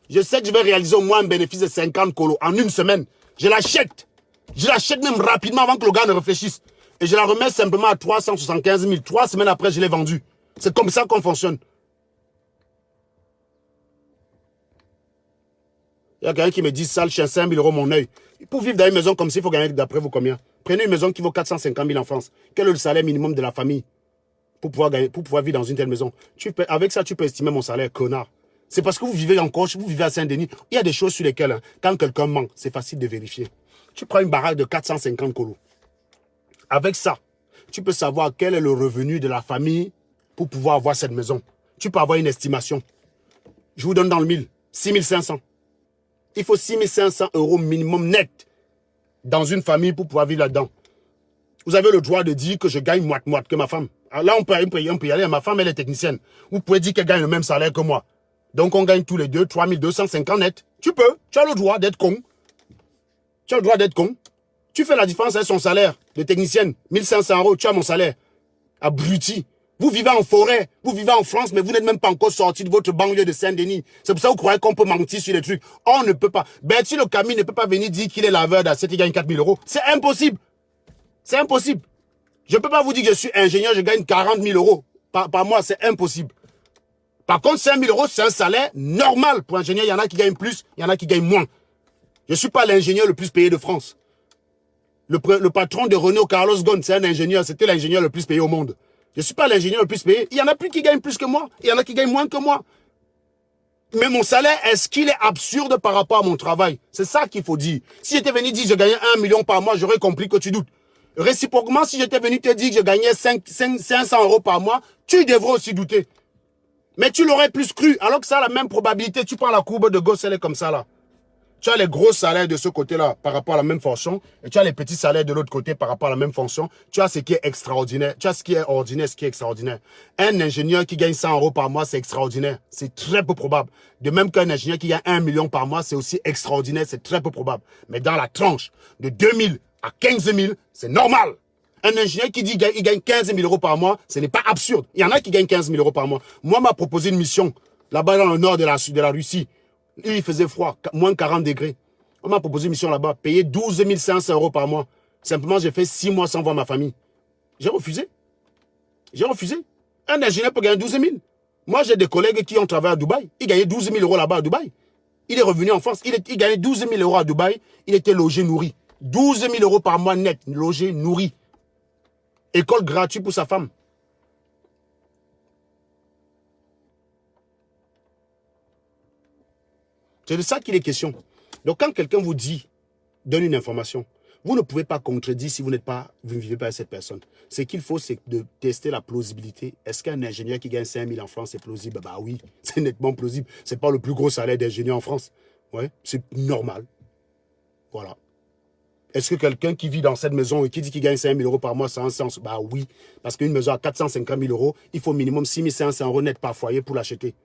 Je sais que je vais réaliser au moins un bénéfice de 50 colos en une semaine. Je l'achète. Je l'achète même rapidement avant que le gars ne réfléchisse. Et je la remets simplement à 375 000. 3 semaines après, je l'ai vendue. C'est comme ça qu'on fonctionne. Il y a quelqu'un qui me dit, sale chien, 5 000 euros mon œil. Pour vivre dans une maison comme ça, il faut gagner d'après vous combien? Prenez une maison qui vaut 450 000 en France. Quel est le salaire minimum de la famille pour pouvoir vivre dans une telle maison? Avec ça, tu peux estimer mon salaire, connard. C'est parce que vous vivez encore, vous vivez à Saint-Denis. Il y a des choses sur lesquelles, hein, quand quelqu'un ment, c'est facile de vérifier. Tu prends une baraque de 450 colos. Avec ça, tu peux savoir quel est le revenu de la famille pour pouvoir avoir cette maison. Tu peux avoir une estimation. Je vous donne dans le mille, 6 500. Il faut 6 500 euros minimum net dans une famille pour pouvoir vivre là-dedans. Vous avez le droit de dire que je gagne moite-moite que ma femme. Alors là, on peut y aller. Ma femme, elle est technicienne. Vous pouvez dire qu'elle gagne le même salaire que moi. Donc, on gagne tous les deux 3 250 net. Tu peux. Tu as le droit d'être con. Tu as le droit d'être con. Tu fais la différence avec son salaire de technicienne. 1 500 euros, tu as mon salaire. Abruti. Vous vivez en forêt, vous vivez en France, mais vous n'êtes même pas encore sorti de votre banlieue de Saint-Denis. C'est pour ça que vous croyez qu'on peut mentir sur les trucs. On ne peut pas. Bertie le Camille ne peut pas venir dire qu'il est laveur d'assiette, il gagne 4 000 euros. C'est impossible. C'est impossible. Je ne peux pas vous dire que je suis ingénieur, je gagne 40 000 euros par mois. C'est impossible. Par contre, 5 000 euros, c'est un salaire normal. Pour un ingénieur, il y en a qui gagnent plus, il y en a qui gagnent moins. Je ne suis pas l'ingénieur le plus payé de France. Le patron de Renault, Carlos Ghosn, c'est un ingénieur. C'était l'ingénieur le plus payé au monde. Je ne suis pas l'ingénieur le plus payé. Il y en a plus qui gagnent plus que moi. Il y en a qui gagnent moins que moi. Mais mon salaire, est-ce qu'il est absurde par rapport à mon travail? C'est ça qu'il faut dire. Si j'étais venu dire que je gagnais 1 million par mois, j'aurais compris que tu doutes. Réciproquement, si j'étais venu te dire que je gagnais 500 euros par mois, tu devrais aussi douter. Mais tu l'aurais plus cru. Alors que ça a la même probabilité. Tu prends la courbe de Gauss, elle est comme ça là. Tu as les gros salaires de ce côté-là par rapport à la même fonction et tu as les petits salaires de l'autre côté par rapport à la même fonction. Tu as ce qui est extraordinaire. Tu as ce qui est ordinaire, ce qui est extraordinaire. Un ingénieur qui gagne 100 euros par mois, c'est extraordinaire. C'est très peu probable. De même qu'un ingénieur qui gagne 1 million par mois, c'est aussi extraordinaire. C'est très peu probable. Mais dans la tranche de 2 000 à 15 000, c'est normal. Un ingénieur qui dit qu'il gagne 15 000 euros par mois, ce n'est pas absurde. Il y en a qui gagnent 15 000 euros par mois. Moi, on m'a proposé une mission là-bas dans le nord de la Russie. Il faisait froid, moins 40 degrés. On m'a proposé une mission là-bas, payer 12 500 euros par mois. Simplement, j'ai fait 6 mois sans voir ma famille. J'ai refusé. J'ai refusé. Un ingénieur peut gagner 12 000. Moi, j'ai des collègues qui ont travaillé à Dubaï. Ils gagnaient 12 000 euros là-bas à Dubaï. Il est revenu en France. Il gagnait 12 000 euros à Dubaï. Il était logé, nourri. 12 000 euros par mois net, logé, nourri. École gratuite pour sa femme. C'est de ça qu'il est question. Donc, quand quelqu'un vous dit, donne une information, Vous ne pouvez pas contredire si vous ne vivez pas avec cette personne. Ce qu'il faut, c'est de tester la plausibilité. Est-ce qu'un ingénieur qui gagne 5 000 en France, c'est plausible? Bah oui, c'est nettement plausible. Ce n'est pas le plus gros salaire d'ingénieur en France. Ouais, c'est normal. Voilà. Est-ce que quelqu'un qui vit dans cette maison et qui dit qu'il gagne 5 000 euros par mois, ça a un sens? Bah oui, parce qu'une maison à 450 000 euros, il faut minimum 6 500 euros net par foyer pour l'acheter.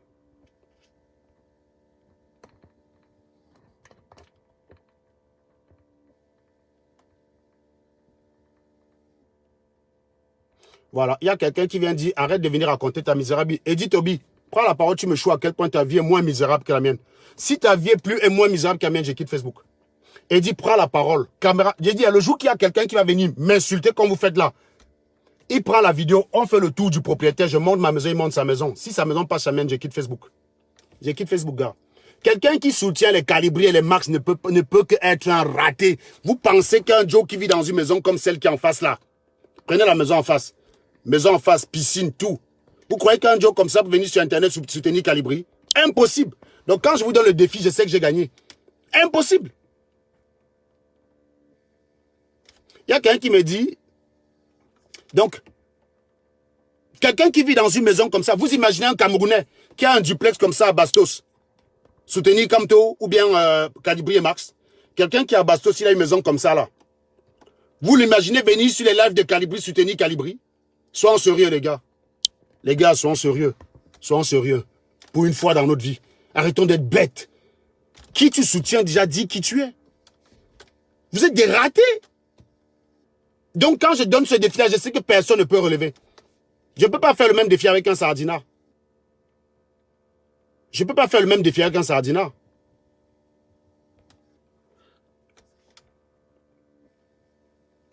Voilà, il y a quelqu'un qui vient dire, arrête de venir raconter ta misérable. Et dis Toby, prends la parole, tu me choisis à quel point ta vie est moins misérable que la mienne. Si ta vie est moins misérable que la mienne, je quitte Facebook. Et dis, prends la parole. Caméra. J'ai dit, le jour qu'il y a quelqu'un qui va venir m'insulter comme vous faites là, il prend la vidéo, on fait le tour du propriétaire, je monte ma maison, il monte sa maison. Si sa maison passe la mienne, je quitte Facebook. Je quitte Facebook, gars. Quelqu'un qui soutient les Calibri et les Max ne peut qu'être un raté. Vous pensez qu'un Joe qui vit dans une maison comme celle qui est en face là, prenez la maison en face. Maison en face, piscine, tout. Vous croyez qu'un Joe comme ça peut venir sur Internet soutenir Calibri? Impossible. Donc quand je vous donne le défi, je sais que j'ai gagné. Impossible. Il y a quelqu'un qui me dit, donc, quelqu'un qui vit dans une maison comme ça, vous imaginez un Camerounais qui a un duplex comme ça à Bastos, soutenir Camto ou bien Calibri et Max. Quelqu'un qui est à Bastos, il a une maison comme ça là. Vous l'imaginez venir sur les lives de Calibri, soutenir Calibri? Soyons sérieux, les gars. Les gars, soyons sérieux. Soyons sérieux. Pour une fois dans notre vie. Arrêtons d'être bêtes. Qui tu soutiens déjà dit qui tu es. Vous êtes des ratés. Donc, quand je donne ce défi-là, je sais que personne ne peut relever. Je ne peux pas faire le même défi avec un sardinat. Je ne peux pas faire le même défi avec un sardinat.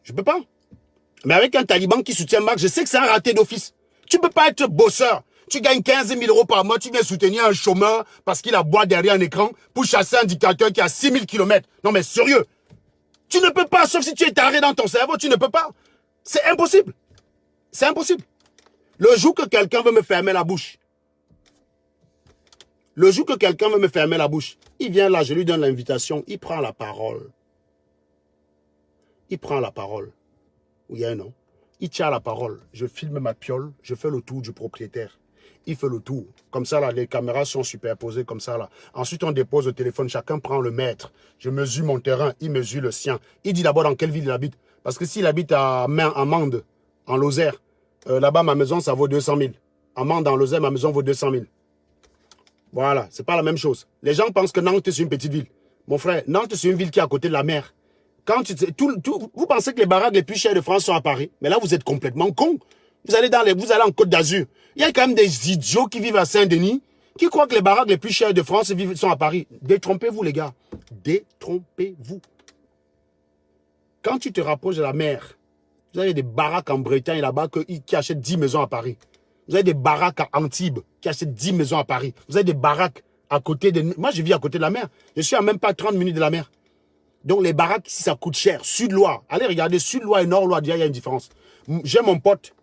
Je ne peux pas. Mais avec un taliban qui soutient Max, je sais que c'est un raté d'office. Tu ne peux pas être bosseur. Tu gagnes 15 000 euros par mois, tu viens soutenir un chômeur parce qu'il a boit derrière un écran pour chasser un dictateur qui a 6 000 km. Non mais sérieux. Tu ne peux pas, sauf si tu es taré dans ton cerveau, tu ne peux pas. C'est impossible. C'est impossible. Le jour que quelqu'un veut me fermer la bouche, il vient là, je lui donne l'invitation, il prend la parole. Il prend la parole. Oui, non. Il tient la parole. Je filme ma piole, je fais le tour du propriétaire. Il fait le tour. Comme ça, là, les caméras sont superposées comme ça, là. Ensuite, on dépose le téléphone, chacun prend le mètre. Je mesure mon terrain, il mesure le sien. Il dit d'abord dans quelle ville il habite. Parce que s'il habite à Mende, en Lozère, là-bas, ma maison, ça vaut 200 000. À Mende, en Lozère, ma maison vaut 200 000. Voilà, c'est pas la même chose. Les gens pensent que Nantes, c'est une petite ville. Mon frère, Nantes, c'est une ville qui est à côté de la mer. Vous pensez que les baraques les plus chères de France sont à Paris. Mais là, vous êtes complètement con. Vous allez en Côte d'Azur. Il y a quand même des idiots qui vivent à Saint-Denis qui croient que les baraques les plus chères de France sont à Paris. Détrompez-vous, les gars. Détrompez-vous. Quand tu te rapproches de la mer, vous avez des baraques en Bretagne là-bas qui achètent 10 maisons à Paris. Vous avez des baraques à Antibes qui achètent 10 maisons à Paris. Vous avez des baraques à côté de... Moi, je vis à côté de la mer. Je suis à même pas 30 minutes de la mer. Donc, les baraques ici, ça coûte cher. Sud-Loire. Allez regarder Sud-Loire et Nord-Loire. Déjà, il y a une différence. J'ai mon pote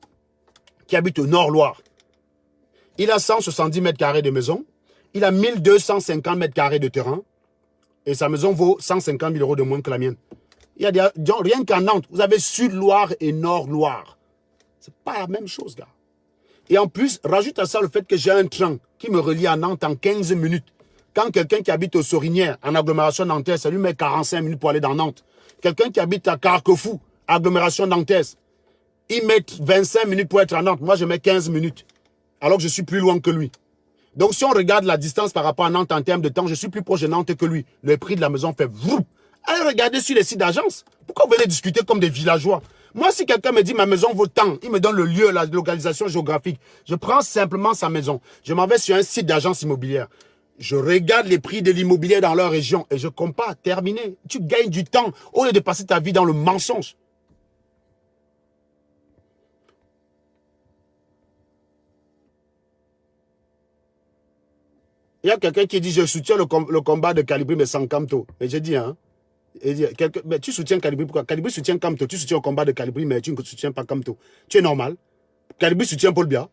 qui habite au Nord-Loire. Il a 170 mètres carrés de maison. Il a 1250 mètres carrés de terrain. Et sa maison vaut 150 000 euros de moins que la mienne. Il y a rien qu'à Nantes, vous avez Sud-Loire et Nord-Loire. C'est pas la même chose, gars. Et en plus, rajoute à ça le fait que j'ai un train qui me relie à Nantes en 15 minutes. Quand quelqu'un qui habite au Sorinière, en agglomération nantaise, ça lui met 45 minutes pour aller dans Nantes. Quelqu'un qui habite à Carquefou, agglomération nantaise, il met 25 minutes pour être à Nantes. Moi, je mets 15 minutes. Alors que je suis plus loin que lui. Donc, si on regarde la distance par rapport à Nantes en termes de temps, je suis plus proche de Nantes que lui. Le prix de la maison fait vroom. Allez regarder sur les sites d'agence. Pourquoi vous venez discuter comme des villageois? Moi, si quelqu'un me dit ma maison vaut tant, il me donne le lieu, la localisation géographique. Je prends simplement sa maison. Je m'en vais sur un site d'agence immobilière. Je regarde les prix de l'immobilier dans leur région et je compare. Terminé. Tu gagnes du temps au lieu de passer ta vie dans le mensonge. Il y a quelqu'un qui dit je soutiens le combat de Calibri mais sans Camto. Et j'ai dit, hein. Mais tu soutiens Calibri pourquoi? Calibri soutient Camto. Tu soutiens le combat de Calibri mais tu ne soutiens pas Camto. Tu es normal. Calibri soutient Paul Biya.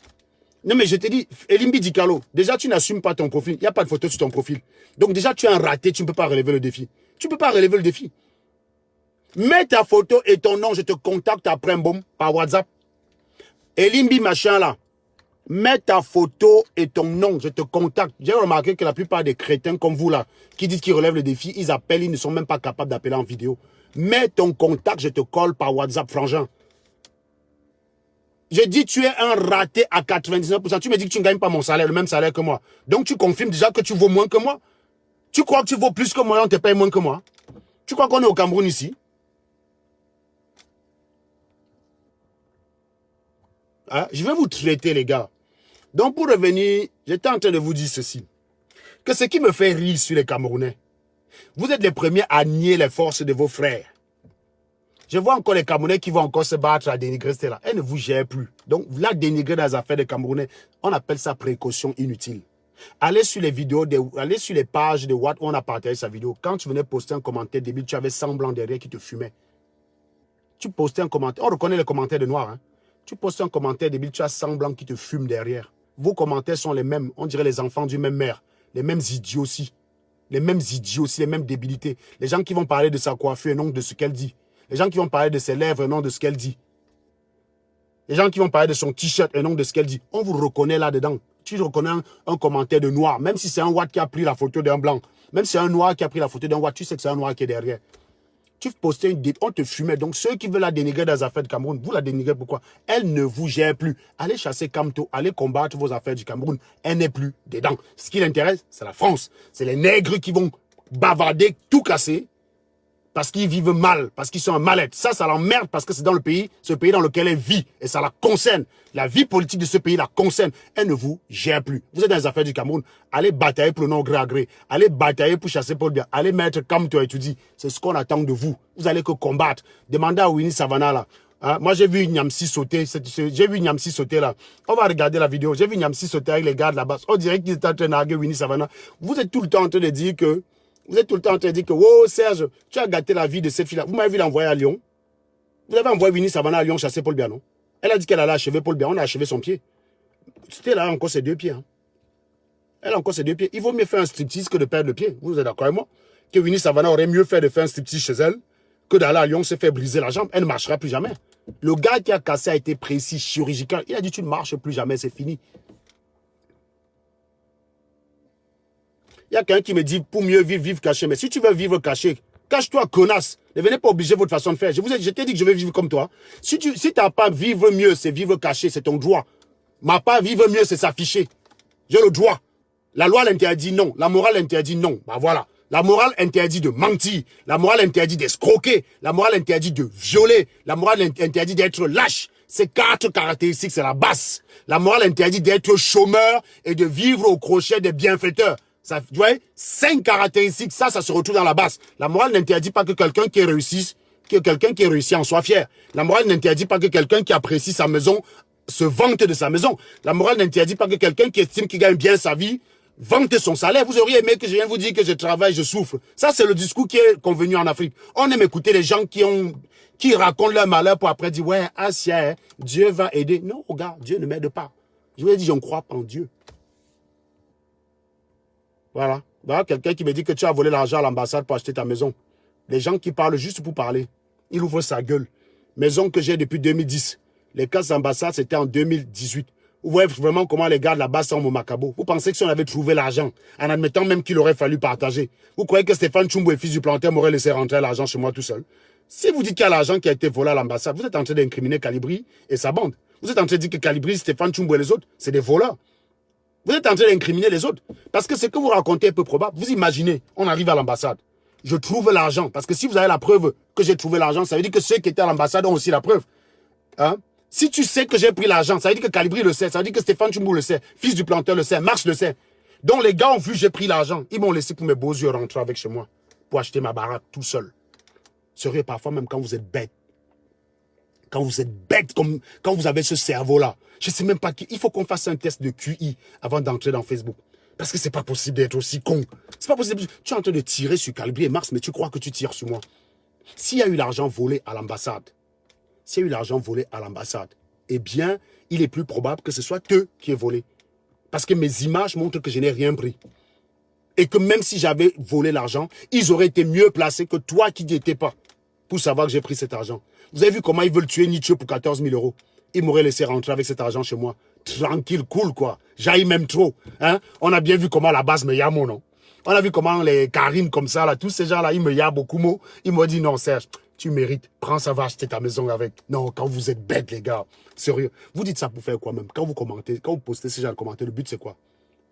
Non mais je te dis, Elimbi Dikalo, déjà tu n'assumes pas ton profil. Il n'y a pas de photo sur ton profil. Donc déjà tu es un raté, tu ne peux pas relever le défi. Tu ne peux pas relever le défi. Mets ta photo et ton nom, je te contacte après, boum, par WhatsApp. Elimbi machin là. Mets ta photo et ton nom, je te contacte. J'ai remarqué que la plupart des crétins comme vous là, qui disent qu'ils relèvent le défi, ils appellent, ils ne sont même pas capables d'appeler en vidéo. Mets ton contact, je te colle par WhatsApp, frangin. Je dis tu es un raté à 99%. Tu me dis que tu ne gagnes pas mon salaire, le même salaire que moi. Donc tu confirmes déjà que tu vaux moins que moi. Tu crois que tu vaux plus que moi, on te paye moins que moi. Tu crois qu'on est au Cameroun ici? Hein? Je vais vous traiter, les gars. Donc, pour revenir, j'étais en train de vous dire ceci. Que ce qui me fait rire sur les Camerounais, vous êtes les premiers à nier les forces de vos frères. Je vois encore les Camerounais qui vont encore se battre à dénigrer cela. Elle ne vous gère plus. Donc, la dénigrer dans les affaires des Camerounais, on appelle ça précaution inutile. Allez sur les vidéos, allez sur les pages de Watt où on a partagé sa vidéo. Quand tu venais poster un commentaire débile, tu avais semblant derrière qui te fumait. Tu postais un commentaire, on reconnaît les commentaires de noirs. Hein? Tu postais un commentaire débile, tu as semblant qui te fume derrière. Vos commentaires sont les mêmes, on dirait les enfants d'une même mère. Les mêmes idiots aussi. Les mêmes idiots aussi, les mêmes débilités. Les gens qui vont parler de sa coiffure et non de ce qu'elle dit. Les gens qui vont parler de ses lèvres et non de ce qu'elle dit. Les gens qui vont parler de son t-shirt et non de ce qu'elle dit. On vous reconnaît là-dedans. Tu reconnais un commentaire de noir, même si c'est un Watt qui a pris la photo d'un blanc. Même si c'est un noir qui a pris la photo d'un Watt, tu sais que c'est un noir qui est derrière. Tu postais une dette, on te fumait. Donc ceux qui veulent la dénigrer dans les affaires du Cameroun, vous la dénigrez pourquoi? Elle ne vous gère plus. Allez chasser Kamto, allez combattre vos affaires du Cameroun. Elle n'est plus dedans. Ce qui l'intéresse, c'est la France. C'est les nègres qui vont bavarder, tout casser. Parce qu'ils vivent mal, parce qu'ils sont en mal-être. Ça l'emmerde parce que c'est dans le pays, ce pays dans lequel elle vit. Et ça la concerne. La vie politique de ce pays la concerne. Elle ne vous gère plus. Vous êtes dans les affaires du Cameroun. Allez batailler pour le nom gré à gré. Allez batailler pour chasser Paul Biya. Allez mettre Kamto à étudier. C'est ce qu'on attend de vous. Vous allez que combattre. Demandez à Winnie Savannah là. Hein? Moi j'ai vu Niamsi sauter. J'ai vu Niamsi sauter là. On va regarder la vidéo. J'ai vu Niamsi sauter avec les gars de la base. On dirait qu'ils étaient en train de narguer Winnie Savannah. Vous êtes tout le temps en train de dire que Vous êtes tout le temps en train de dire que, oh Serge, tu as gâté la vie de cette fille-là. Vous m'avez vu l'envoyer à Lyon. Vous avez envoyé Winnie Savannah à Lyon chasser Paul Biya, non? Elle a dit qu'elle allait achever Paul Biya. On a achevé son pied. C'était là encore ses deux pieds. Hein. Elle a encore ses deux pieds. Il vaut mieux faire un striptease que de perdre le pied. Vous êtes d'accord avec moi? Que Winnie Savannah aurait mieux fait de faire un striptease chez elle que d'aller à Lyon se faire briser la jambe. Elle ne marchera plus jamais. Le gars qui a cassé a été précis, chirurgical. Il a dit tu ne marches plus jamais, c'est fini. Il y a quelqu'un qui me dit, pour mieux vivre, vivre caché. Mais si tu veux vivre caché, cache-toi, connasse. Ne venez pas obliger votre façon de faire. Je t'ai dit que je vais vivre comme toi. Si tu n'as pas vivre mieux, c'est vivre caché, c'est ton droit. Ma pas vivre mieux, c'est s'afficher. J'ai le droit. La loi l'interdit, non. La morale interdit, non. Bah voilà. La morale interdit de mentir. La morale interdit d'escroquer. La morale interdit de violer. La morale interdit d'être lâche. Ces 4 caractéristiques, c'est la base. La morale interdit d'être chômeur et de vivre au crochet des bienfaiteurs. Ça, tu vois, 5 caractéristiques, ça se retrouve dans la base. La morale n'interdit pas que quelqu'un qui réussit en soit fier. La morale n'interdit pas que quelqu'un qui apprécie sa maison se vante de sa maison. La morale n'interdit pas que quelqu'un qui estime qu'il gagne bien sa vie vante son salaire. Vous auriez aimé que je vienne vous dire que je travaille, je souffre. Ça, c'est le discours qui est convenu en Afrique. On aime écouter les gens qui racontent leur malheur pour après dire, ouais, Asia, Dieu va aider. Non, regarde, Dieu ne m'aide pas. Je vous ai dit, je ne crois pas en Dieu. Voilà. Voilà quelqu'un qui me dit que tu as volé l'argent à l'ambassade pour acheter ta maison. Les gens qui parlent juste pour parler. Il ouvre sa gueule. Maison que j'ai depuis 2010. Les cases d'ambassade, c'était en 2018. Vous voyez vraiment comment les gars de là-bas sont au Macabo. Vous pensez que si on avait trouvé l'argent, en admettant même qu'il aurait fallu partager, vous croyez que Stéphane Tchoumbou et fils du planteur m'auraient laissé rentrer l'argent chez moi tout seul? Si vous dites qu'il y a l'argent qui a été volé à l'ambassade, vous êtes en train d'incriminer Calibri et sa bande. Vous êtes en train de dire que Calibri, Stéphane Tchoumbou et les autres, c'est des voleurs. Vous êtes en train d'incriminer les autres. Parce que ce que vous racontez est peu probable. Vous imaginez, on arrive à l'ambassade. Je trouve l'argent. Parce que si vous avez la preuve que j'ai trouvé l'argent, ça veut dire que ceux qui étaient à l'ambassade ont aussi la preuve. Hein? Si tu sais que j'ai pris l'argent, ça veut dire que Calibri le sait. Ça veut dire que Stéphane Tchoumbou le sait. Fils du planteur le sait. Marx le sait. Donc les gars ont vu que j'ai pris l'argent. Ils m'ont laissé pour mes beaux yeux rentrer avec chez moi. Pour acheter ma baraque tout seul. Sérieux, parfois même quand vous êtes bête. Quand vous êtes bête, comme quand vous avez ce cerveau-là. Je ne sais même pas qui. Il faut qu'on fasse un test de QI avant d'entrer dans Facebook. Parce que c'est pas possible d'être aussi con. C'est pas possible. Tu es en train de tirer sur Calibri et Marx, mais tu crois que tu tires sur moi. S'il y a eu l'argent volé à l'ambassade, eh bien, il est plus probable que ce soit eux qui aient volé. Parce que mes images montrent que je n'ai rien pris. Et que même si j'avais volé l'argent, ils auraient été mieux placés que toi qui n'y étais pas. pour savoir que j'ai pris cet argent. Vous avez vu comment ils veulent tuer Nietzsche pour 14 000 euros? Ils m'auraient laissé rentrer avec cet argent chez moi. Tranquille, cool, quoi. J'aille même trop. Hein? On a bien vu comment la base me y'a mon nom. On a vu comment les Karim comme ça, là, tous ces gens-là, ils me y'a beaucoup mot. Ils m'ont dit, non, Serge, tu mérites. Prends ça, va acheter ta maison avec. Non, quand vous êtes bêtes, les gars. Sérieux. Vous dites ça pour faire quoi même? Quand vous commentez, quand vous postez ces gens de commentaires, le but, c'est quoi?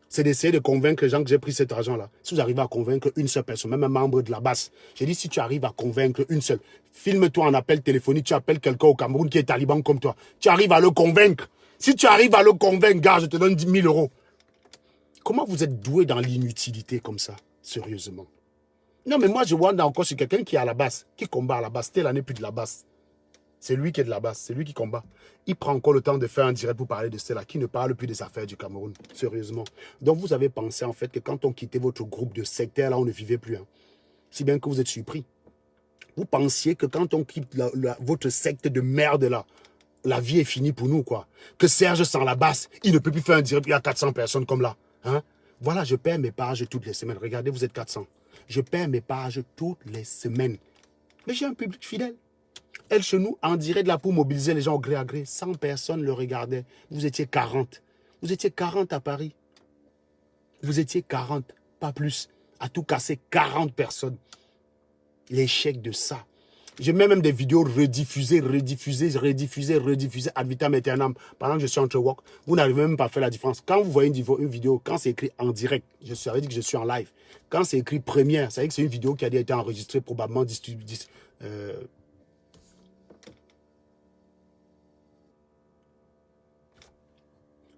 C'est d'essayer de convaincre les gens que j'ai pris cet argent-là. Si vous arrivez à convaincre une seule personne, même un membre de la base, j'ai dit, si tu arrives à convaincre une seule, filme-toi en appel téléphonique, tu appelles quelqu'un au Cameroun qui est taliban comme toi. Tu arrives à le convaincre. Si tu arrives à le convaincre, gars, je te donne 10 000 euros. Comment vous êtes doué dans l'inutilité comme ça? Sérieusement. Non, mais moi, je vois encore sur quelqu'un qui est à la base, qui combat à la base. Tel n'est plus de la base. C'est lui qui est de la base, c'est lui qui combat. Il prend encore le temps de faire un direct pour parler de cela, qui ne parle plus des affaires du Cameroun, sérieusement. Donc vous avez pensé en fait que quand on quittait votre groupe de sectaires, là, on ne vivait plus. Hein. Si bien que vous êtes surpris. Vous pensiez que quand on quitte votre secte de merde là, la vie est finie pour nous, quoi. Que Serge sans la basse, il ne peut plus faire un direct, il y a 400 personnes comme là. Hein? Voilà, je perds mes pages toutes les semaines. Regardez, vous êtes 400. Je perds mes pages toutes les semaines. Mais j'ai un public fidèle. Elle, chez nous, en direct là pour mobiliser les gens au gré à gré. 100 personnes le regardaient. Vous étiez 40. Vous étiez 40 à Paris. Vous étiez 40, pas plus. À tout casser, 40 personnes. L'échec de ça. Je mets même des vidéos rediffusées ad vitam aeternam pendant que je suis entre walk. Vous n'arrivez même pas à faire la différence. Quand vous voyez une vidéo, quand c'est écrit en direct, ça veut dire que je suis en live. Quand c'est écrit première, ça veut dire que c'est une vidéo qui a déjà été enregistrée, probablement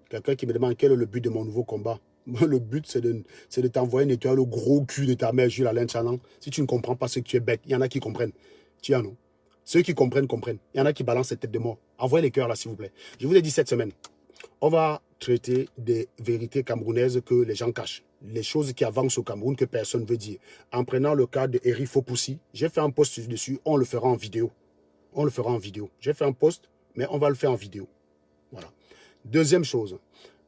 quelqu'un qui me demande quel est le but de mon nouveau combat. Le but, c'est de t'envoyer nettoyer le gros cul de ta mère, Jules Alain Chaland. Si tu ne comprends pas ce que tu es bête, il y en a qui comprennent. Tu en as. Ceux qui comprennent, comprennent. Il y en a qui balancent cette tête de mort. Envoyez les cœurs là, s'il vous plaît. Je vous ai dit cette semaine, on va traiter des vérités camerounaises que les gens cachent. Les choses qui avancent au Cameroun que personne ne veut dire. En prenant le cas de Eri Fopoussi, j'ai fait un post dessus, on le fera en vidéo. On le fera en vidéo. J'ai fait un post, mais on va le faire en vidéo. Voilà. Deuxième chose,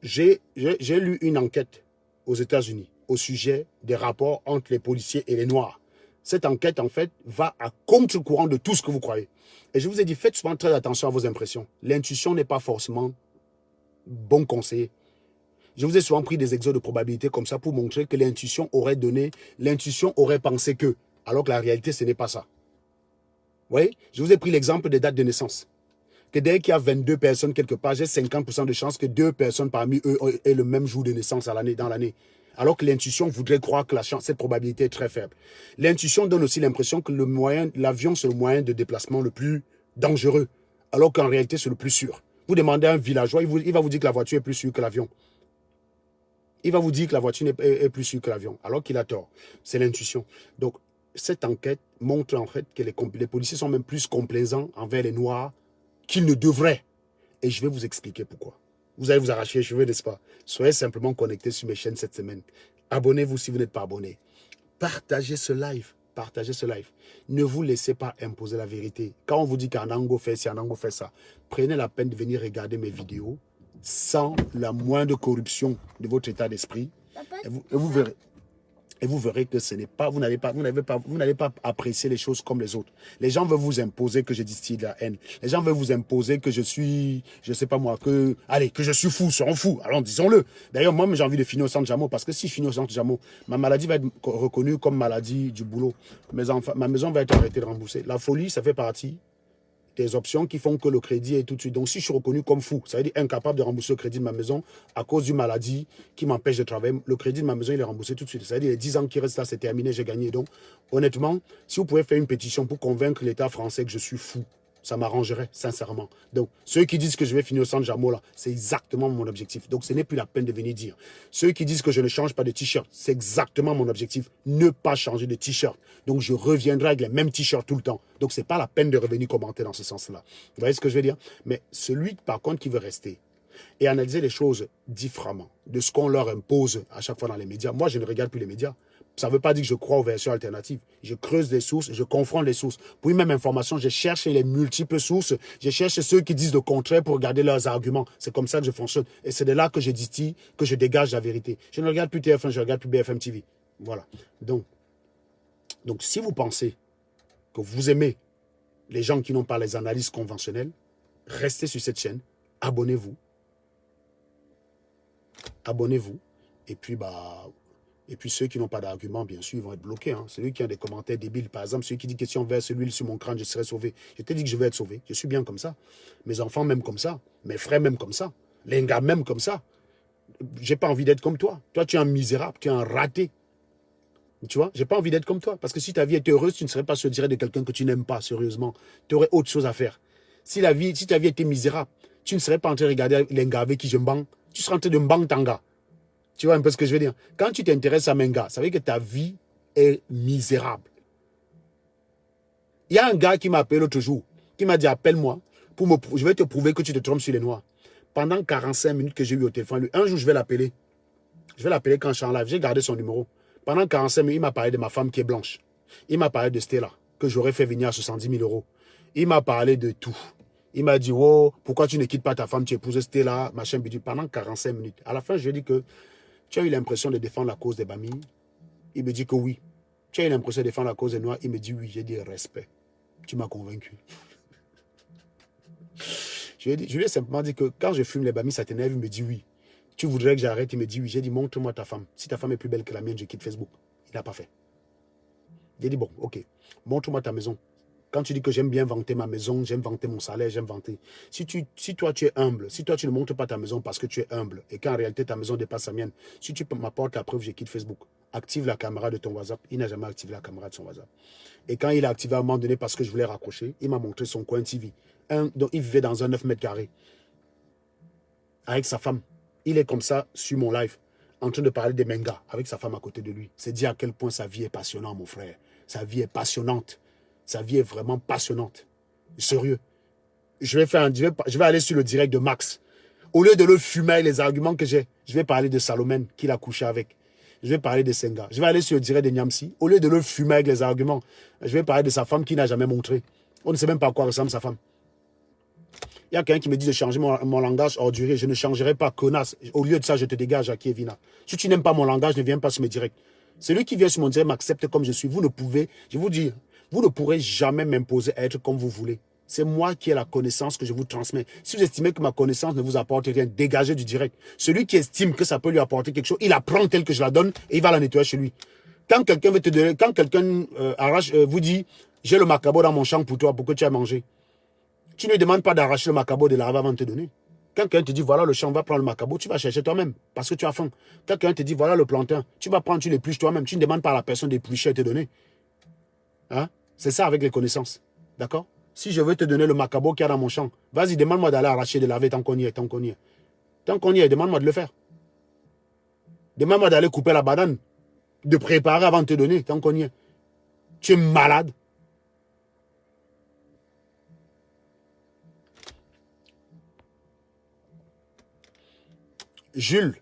j'ai lu une enquête aux États-Unis au sujet des rapports entre les policiers et les Noirs. Cette enquête, en fait, va à contre-courant de tout ce que vous croyez. Et je vous ai dit, faites souvent très attention à vos impressions. L'intuition n'est pas forcément bon conseiller. Je vous ai souvent pris des exos de probabilité comme ça pour montrer que l'intuition aurait pensé que, alors que la réalité, ce n'est pas ça. Vous voyez? Je vous ai pris l'exemple des dates de naissance. Que dès qu'il y a 22 personnes quelque part, j'ai 50% de chances que 2 personnes parmi eux aient le même jour de naissance dans l'année. Alors que l'intuition voudrait croire que cette probabilité est très faible. L'intuition donne aussi l'impression que l'avion, c'est le moyen de déplacement le plus dangereux. Alors qu'en réalité, c'est le plus sûr. Vous demandez à un villageois, il va vous dire que la voiture est plus sûre que l'avion. Il va vous dire que la voiture est plus sûre que l'avion, alors qu'il a tort. C'est l'intuition. Donc, cette enquête montre en fait que les policiers sont même plus complaisants envers les Noirs qu'ils ne devraient. Et je vais vous expliquer pourquoi. Vous allez vous arracher les cheveux, n'est-ce pas? Soyez simplement connectés sur mes chaînes cette semaine. Abonnez-vous si vous n'êtes pas abonné. Partagez ce live. Partagez ce live. Ne vous laissez pas imposer la vérité. Quand on vous dit qu'Anango fait ci, Anango fait ça, prenez la peine de venir regarder mes vidéos sans la moindre corruption de votre état d'esprit. Et vous verrez. Et vous verrez que ce n'est pas, vous n'allez pas apprécier les choses comme les autres. Les gens veulent vous imposer que je distille de la haine. Les gens veulent vous imposer que je suis, je sais pas moi, que je suis fou, seront fous. Alors disons-le. D'ailleurs, moi, j'ai envie de finir au centre Jamo parce que si je finis au centre Jamo, ma maladie va être reconnue comme maladie du boulot. Ma maison va être arrêtée de rembourser. La folie, ça fait partie des options qui font que le crédit est tout de suite. Donc, si je suis reconnu comme fou, ça veut dire incapable de rembourser le crédit de ma maison à cause d'une maladie qui m'empêche de travailler, le crédit de ma maison, il est remboursé tout de suite. Ça veut dire les 10 ans qui restent là, c'est terminé, j'ai gagné. Donc, honnêtement, si vous pouvez faire une pétition pour convaincre l'État français que je suis fou, ça m'arrangerait, sincèrement. Donc, ceux qui disent que je vais finir au centre Jamo, là, c'est exactement mon objectif. Donc, ce n'est plus la peine de venir dire. Ceux qui disent que je ne change pas de t-shirt, c'est exactement mon objectif. Ne pas changer de t-shirt. Donc, je reviendrai avec les mêmes t-shirts tout le temps. Donc, ce n'est pas la peine de revenir commenter dans ce sens-là. Vous voyez ce que je veux dire? Mais celui, par contre, qui veut rester et analyser les choses différemment de ce qu'on leur impose à chaque fois dans les médias. Moi, je ne regarde plus les médias. Ça ne veut pas dire que je crois aux versions alternatives. Je creuse des sources, je confronte les sources. Pour une même information, je cherche les multiples sources. Je cherche ceux qui disent le contraire pour regarder leurs arguments. C'est comme ça que je fonctionne. Et c'est de là que je distille, que je dégage la vérité. Je ne regarde plus TF1, je ne regarde plus BFM TV. Voilà. Donc, si vous pensez que vous aimez les gens qui n'ont pas les analyses conventionnelles, restez sur cette chaîne, abonnez-vous. Abonnez-vous. Et puis ceux qui n'ont pas d'argument, bien sûr, ils vont être bloqués. Hein. Celui qui a des commentaires débiles, par exemple, celui qui dit que si on verse l'huile sur mon crâne, je serai sauvé. Je te dis que je vais être sauvé. Je suis bien comme ça. Mes enfants même comme ça. Mes frères même comme ça. Les gars même comme ça. J'ai pas envie d'être comme toi. Toi, tu es un misérable, tu es un raté. Tu vois, j'ai pas envie d'être comme toi. Parce que si ta vie était heureuse, tu ne serais pas sur le direct de quelqu'un que tu n'aimes pas, sérieusement. Tu aurais autre chose à faire. Si ta vie était misérable, tu ne serais pas en train de regarder les gars avec qui je me bang. Tu serais en train de me bang tanga. Tu vois un peu ce que je veux dire? Quand tu t'intéresses à un gars, ça veut dire que ta vie est misérable. Il y a un gars qui m'a appelé l'autre jour, qui m'a dit appelle-moi, je vais te prouver que tu te trompes sur les noirs. Pendant 45 minutes que j'ai eu au téléphone, lui, un jour je vais l'appeler. Je vais l'appeler quand je suis en live. J'ai gardé son numéro. Pendant 45 minutes, il m'a parlé de ma femme qui est blanche. Il m'a parlé de Stella, que j'aurais fait venir à 70 000 euros. Il m'a parlé de tout. Il m'a dit, oh, pourquoi tu ne quittes pas ta femme, tu épouses Stella, machin, bidule. Pendant 45 minutes. À la fin, je lui ai dit que tu as eu l'impression de défendre la cause des Bami? Il me dit que oui. Tu as eu l'impression de défendre la cause des Noirs? Il me dit oui. J'ai dit respect. Tu m'as convaincu. Je lui ai simplement dit que quand je fume les Bami, ça t'énerve? Il me dit oui. Tu voudrais que j'arrête? Il me dit oui. J'ai dit montre-moi ta femme. Si ta femme est plus belle que la mienne, je quitte Facebook. Il n'a pas fait. J'ai dit bon, ok. Montre-moi ta maison. Quand tu dis que j'aime bien vanter ma maison, j'aime vanter mon salaire, j'aime vanter. Si toi tu es humble, si toi tu ne montres pas ta maison parce que tu es humble et qu'en réalité ta maison dépasse la mienne, si tu m'apportes la preuve, je quitte Facebook. Active la caméra de ton WhatsApp. Il n'a jamais activé la caméra de son WhatsApp. Et quand il a activé à un moment donné parce que je voulais raccrocher, il m'a montré son coin TV. Donc il vivait dans un 9 mètres carrés avec sa femme. Il est comme ça sur mon live en train de parler des mangas avec sa femme à côté de lui. C'est dire à quel point sa vie est passionnante, mon frère. Sa vie est passionnante. Sa vie est vraiment passionnante. Sérieux. Je vais aller sur le direct de Max. Au lieu de le fumer avec les arguments que j'ai, je vais parler de Salomène qu'il a couché avec. Je vais parler de Senga. Je vais aller sur le direct de Niamsi. Au lieu de le fumer avec les arguments, je vais parler de sa femme qui n'a jamais montré. On ne sait même pas à quoi ressemble sa femme. Il y a quelqu'un qui me dit de changer mon langage ordurier. Je ne changerai pas, connasse. Au lieu de ça, je te dégage à Kievina. Si tu n'aimes pas mon langage, ne viens pas sur mes directs. Celui qui vient sur mon direct m'accepte comme je suis. Vous ne pouvez, je vous dis, vous ne pourrez jamais m'imposer à être comme vous voulez. C'est moi qui ai la connaissance que je vous transmets. Si vous estimez que ma connaissance ne vous apporte rien, dégagez du direct. Celui qui estime que ça peut lui apporter quelque chose, il la prend telle que je la donne et il va la nettoyer chez lui. Quand quelqu'un veut te donner, quand quelqu'un vous dit, j'ai le macabo dans mon champ pour toi, pour que tu aies mangé. Tu ne demandes pas d'arracher le macabo de l'arbre avant de te donner. Quand quelqu'un te dit, voilà le champ, va prendre le macabo, tu vas chercher toi-même parce que tu as faim. Quand quelqu'un te dit, voilà le plantain, tu vas prendre, tu l'épluches toi-même. Tu ne demandes pas à la personne d'éplucher et te donner. Hein? C'est ça avec les connaissances. D'accord? Si je veux te donner le macabo qu'il y a dans mon champ, vas-y, demande-moi d'aller arracher, de laver tant qu'on y est, tant qu'on y est. Tant qu'on y est, demande-moi de le faire. Demande-moi d'aller couper la banane, de préparer avant de te donner, tant qu'on y est. Tu es malade. Jules,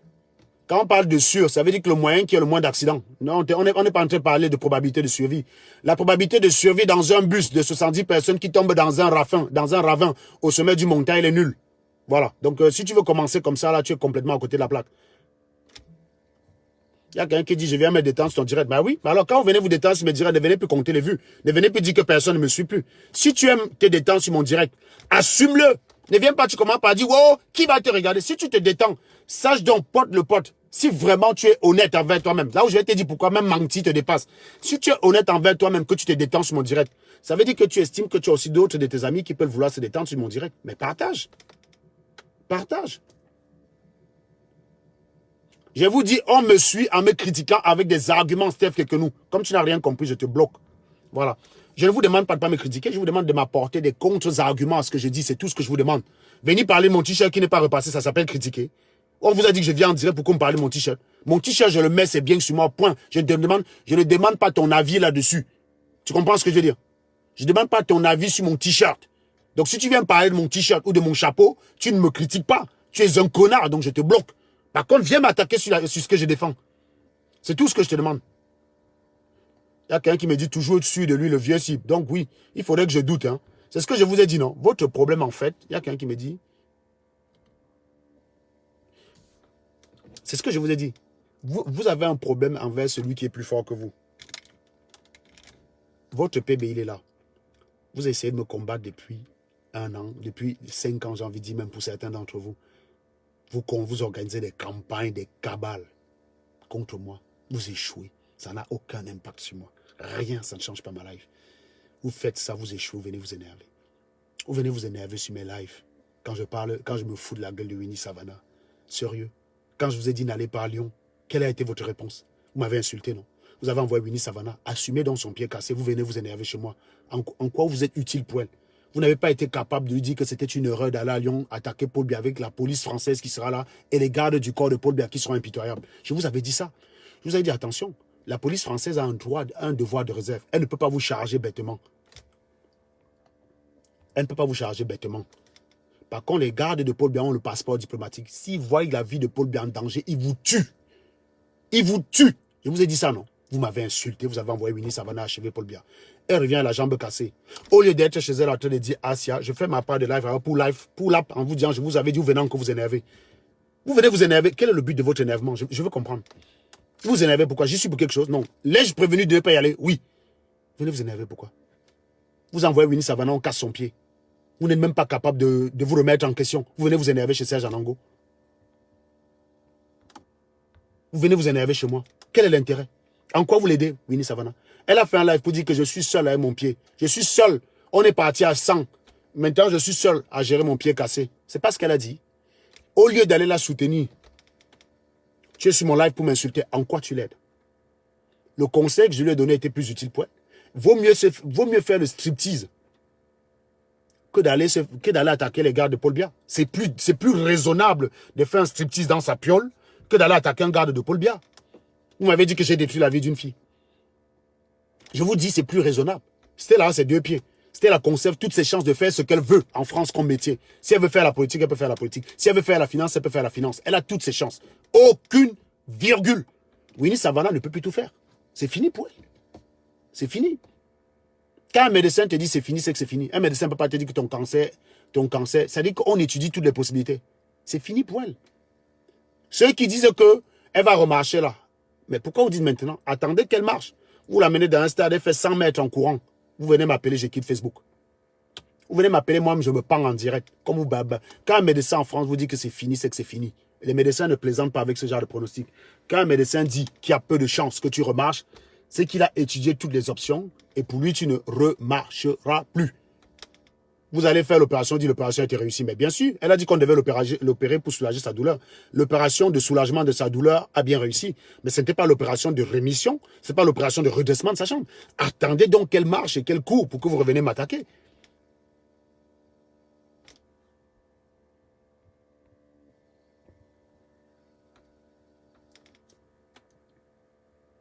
quand on parle de sûr, ça veut dire que le moyen qui a le moins d'accidents. Non, on n'est pas en train de parler de probabilité de survie. La probabilité de survie dans un bus de 70 personnes qui tombent dans un ravin au sommet du montagne, elle est nulle. Voilà. Donc, si tu veux commencer comme ça, là, tu es complètement à côté de la plaque. Il y a quelqu'un qui dit, je viens me détendre sur ton direct. Ben oui. Alors, quand vous venez vous détendre sur mes directs, ne venez plus compter les vues. Ne venez plus dire que personne ne me suit plus. Si tu aimes te détendre sur mon direct, assume-le. Ne viens pas, tu commences par dire, wow, qui va te regarder? Si tu te détends, sache donc, pote le pote, si vraiment tu es honnête envers toi-même, là où je vais te dire pourquoi même mentir te dépasse. Si tu es honnête envers toi-même, que tu te détends sur mon direct, ça veut dire que tu estimes que tu as aussi d'autres de tes amis qui peuvent vouloir se détendre sur mon direct. Mais partage. Partage. Je vous dis, on me suit en me critiquant avec des arguments, Steph, que nous. Comme tu n'as rien compris, je te bloque. Voilà. Je ne vous demande pas de ne pas me critiquer, je vous demande de m'apporter des contre-arguments à ce que je dis, c'est tout ce que je vous demande. Venez parler de mon t-shirt qui n'est pas repassé, ça s'appelle critiquer. On vous a dit que je viens en direct pour qu'on me parle de mon t-shirt. Mon t-shirt, je le mets, c'est bien sur moi, point. Je ne demande pas ton avis là-dessus. Tu comprends ce que je veux dire? Je ne demande pas ton avis sur mon t-shirt. Donc si tu viens me parler de mon t-shirt ou de mon chapeau, tu ne me critiques pas. Tu es un connard, donc je te bloque. Par contre, viens m'attaquer sur ce que je défends. C'est tout ce que je te demande. Il y a quelqu'un qui me dit toujours au-dessus de lui le vieux cible. Donc oui, il faudrait que je doute. Hein. C'est ce que je vous ai dit, non? Votre problème, en fait, il y a quelqu'un qui me dit... C'est ce que je vous ai dit. Vous avez un problème envers celui qui est plus fort que vous. Votre PB, il est là. Vous essayez de me combattre depuis 1 an, depuis 5 ans, j'ai envie de dire, même pour certains d'entre vous. Vous organisez des campagnes, des cabales contre moi. Vous échouez. Ça n'a aucun impact sur moi. Rien, ça ne change pas ma life. Vous faites ça, vous échouez, vous venez vous énerver. Vous venez vous énerver sur mes lives. Quand je me fous de la gueule de Winnie Savannah. Sérieux. Quand je vous ai dit n'allez pas à Lyon, quelle a été votre réponse? Vous m'avez insulté, non? Vous avez envoyé Winnie Savannah, assumez donc son pied cassé, vous venez vous énerver chez moi. En quoi vous êtes utile pour elle? Vous n'avez pas été capable de lui dire que c'était une erreur d'aller à Lyon attaquer Paul Biya avec la police française qui sera là et les gardes du corps de Paul Biya qui seront impitoyables. Je vous avais dit ça. Je vous avais dit attention, la police française a un devoir de réserve. Elle ne peut pas vous charger bêtement. Elle ne peut pas vous charger bêtement. Par contre, les gardes de Paul Biya ont le passeport diplomatique. S'ils voient la vie de Paul Biya en danger, ils vous tuent. Ils vous tuent. Je vous ai dit ça, non? Vous m'avez insulté, vous avez envoyé Winnie Savannah achever Paul Biya. Elle revient à la jambe cassée. Au lieu d'être chez elle en train de dire Asia, je fais ma part de live pour l'app en vous disant, je vous avais dit, vous venez encore vous énerver. Vous venez vous énerver. Quel est le but de votre énervement? Je veux comprendre. Vous vous énervez pourquoi? J'y suis pour quelque chose? Non. L'ai-je prévenu de ne pas y aller? Oui. Venez vous énerver pourquoi? Vous envoyez Winnie Savannah, on casse son pied. Vous n'êtes même pas capable de vous remettre en question. Vous venez vous énerver chez Serge Anango. Vous venez vous énerver chez moi. Quel est l'intérêt? En quoi vous l'aidez, Winnie Savannah? Elle a fait un live pour dire que je suis seul avec mon pied. Je suis seul. On est parti à 100. Maintenant, je suis seul à gérer mon pied cassé. C'est pas ce qu'elle a dit. Au lieu d'aller la soutenir, tu es sur mon live pour m'insulter. En quoi tu l'aides? Le conseil que je lui ai donné était plus utile pour elle. Vaut mieux faire le striptease que d'aller attaquer les gardes de Paul Biya. C'est plus raisonnable de faire un striptease dans sa piole que d'aller attaquer un garde de Paul Biya. Vous m'avez dit que j'ai détruit la vie d'une fille. Je vous dis, c'est plus raisonnable. Stella a ses 2 pieds. Stella conserve toutes ses chances de faire ce qu'elle veut en France comme métier. Si elle veut faire la politique, elle peut faire la politique. Si elle veut faire la finance, elle peut faire la finance. Elle a toutes ses chances. Aucune virgule. Winnie Savannah ne peut plus tout faire. C'est fini pour elle. C'est fini. Quand un médecin te dit c'est fini, c'est que c'est fini. Un médecin ne peut pas te dire que ton cancer, ça dit qu'on étudie toutes les possibilités. C'est fini pour elle. Ceux qui disent qu'elle va remarcher là. Mais pourquoi vous dites maintenant? Attendez qu'elle marche. Vous l'amenez dans un stade, elle fait 100 mètres en courant. Vous venez m'appeler, je quitte Facebook. Vous venez m'appeler, moi, je me pends en direct. Comme vous, quand un médecin en France vous dit que c'est fini, c'est que c'est fini. Les médecins ne plaisantent pas avec ce genre de pronostic. Quand un médecin dit qu'il y a peu de chances que tu remarches, c'est qu'il a étudié toutes les options et pour lui, tu ne remarcheras plus. Vous allez faire l'opération, dit l'opération a été réussie. Mais bien sûr, elle a dit qu'on devait l'opérer pour soulager sa douleur. L'opération de soulagement de sa douleur a bien réussi. Mais ce n'était pas l'opération de rémission, ce n'est pas l'opération de redressement de sa jambe. Attendez donc qu'elle marche et qu'elle court pour que vous reveniez m'attaquer.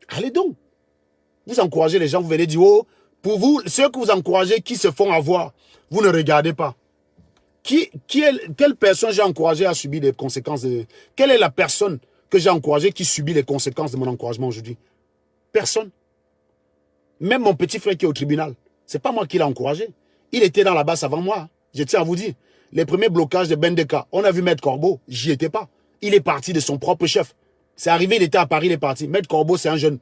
Allez donc. Vous encouragez les gens, vous venez dire, oh, pour vous, ceux que vous encouragez qui se font avoir, vous ne regardez pas. Quelle personne j'ai encouragé à subir les conséquences de... Quelle est la personne que j'ai encouragée qui subit les conséquences de mon encouragement aujourd'hui? Personne. Même mon petit frère qui est au tribunal, c'est pas moi qui l'ai encouragé. Il était dans la basse avant moi. Je tiens à vous dire. Les premiers blocages de Bendeka, on a vu Maître Corbeau, j'y étais pas. Il est parti de son propre chef. C'est arrivé, il était à Paris, il est parti. Maître Corbeau, c'est un jeune.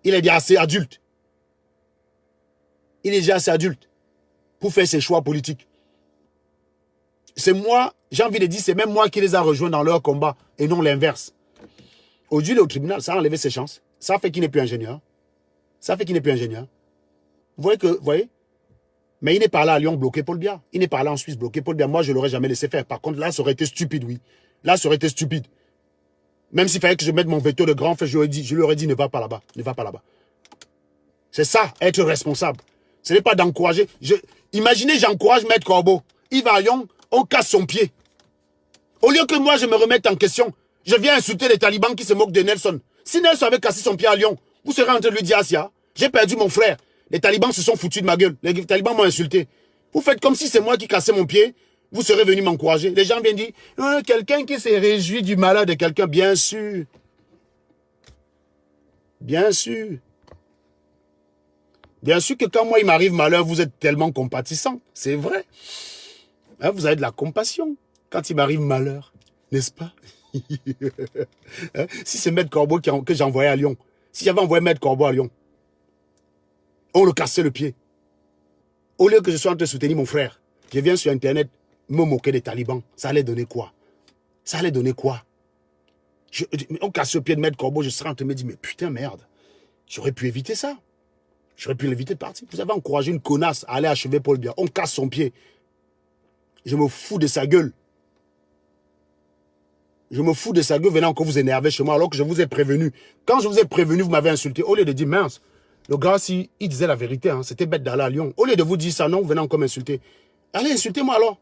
Il est déjà assez adulte. Il est déjà assez adulte pour faire ses choix politiques. C'est moi, j'ai envie de dire, c'est même moi qui les a rejoints dans leur combat et non l'inverse. Aujourd'hui, il est au tribunal, ça a enlevé ses chances. Ça fait qu'il n'est plus ingénieur. Ça fait qu'il n'est plus ingénieur. Vous voyez? Mais il n'est pas là à Lyon bloquer Paul Biya. Il n'est pas là en Suisse bloquer Paul Biya. Moi, je ne l'aurais jamais laissé faire. Par contre, là, ça aurait été stupide, oui. Là, ça aurait été stupide. Même s'il fallait que je mette mon veto de grand fait, je lui aurais dit, ne va pas là-bas. Ne va pas là-bas. C'est ça, être responsable. Ce n'est pas d'encourager. Imaginez, j'encourage Maître Corbeau. Il va à Lyon, on casse son pied. Au lieu que moi, je me remette en question, je viens insulter les talibans qui se moquent de Nelson. Si Nelson avait cassé son pied à Lyon, vous serez en train de lui dire, Asia, j'ai perdu mon frère. Les talibans se sont foutus de ma gueule. Les talibans m'ont insulté. Vous faites comme si c'est moi qui cassais mon pied. Vous serez venu m'encourager. Les gens viennent dire, quelqu'un qui s'est réjoui du malheur de quelqu'un, bien sûr. Bien sûr. Bien sûr que quand moi il m'arrive malheur, vous êtes tellement compatissant. C'est vrai. Hein, vous avez de la compassion quand il m'arrive malheur. N'est-ce pas? Hein? Si c'est Maître Corbeau que j'ai envoyé à Lyon, si j'avais envoyé Maître Corbeau à Lyon, on le cassait le pied. Au lieu que je sois en train de soutenir mon frère, je viens sur Internet me moquer des talibans. Ça allait donner quoi? Ça allait donner quoi? On casse le pied de Maître Corbeau, je serais en train de me dire, mais putain, merde. J'aurais pu éviter ça. J'aurais pu l'éviter de partir. Vous avez encouragé une connasse à aller achever Paul Biya. On casse son pied. Je me fous de sa gueule. Je me fous de sa gueule venant encore vous énerver chez moi alors que je vous ai prévenu. Quand je vous ai prévenu, vous m'avez insulté. Au lieu de dire, mince, le gars, si, il disait la vérité, hein, c'était bête d'aller à Lyon. Au lieu de vous dire ça, non, vous venez encore m'insulter. Allez, insultez-moi alors.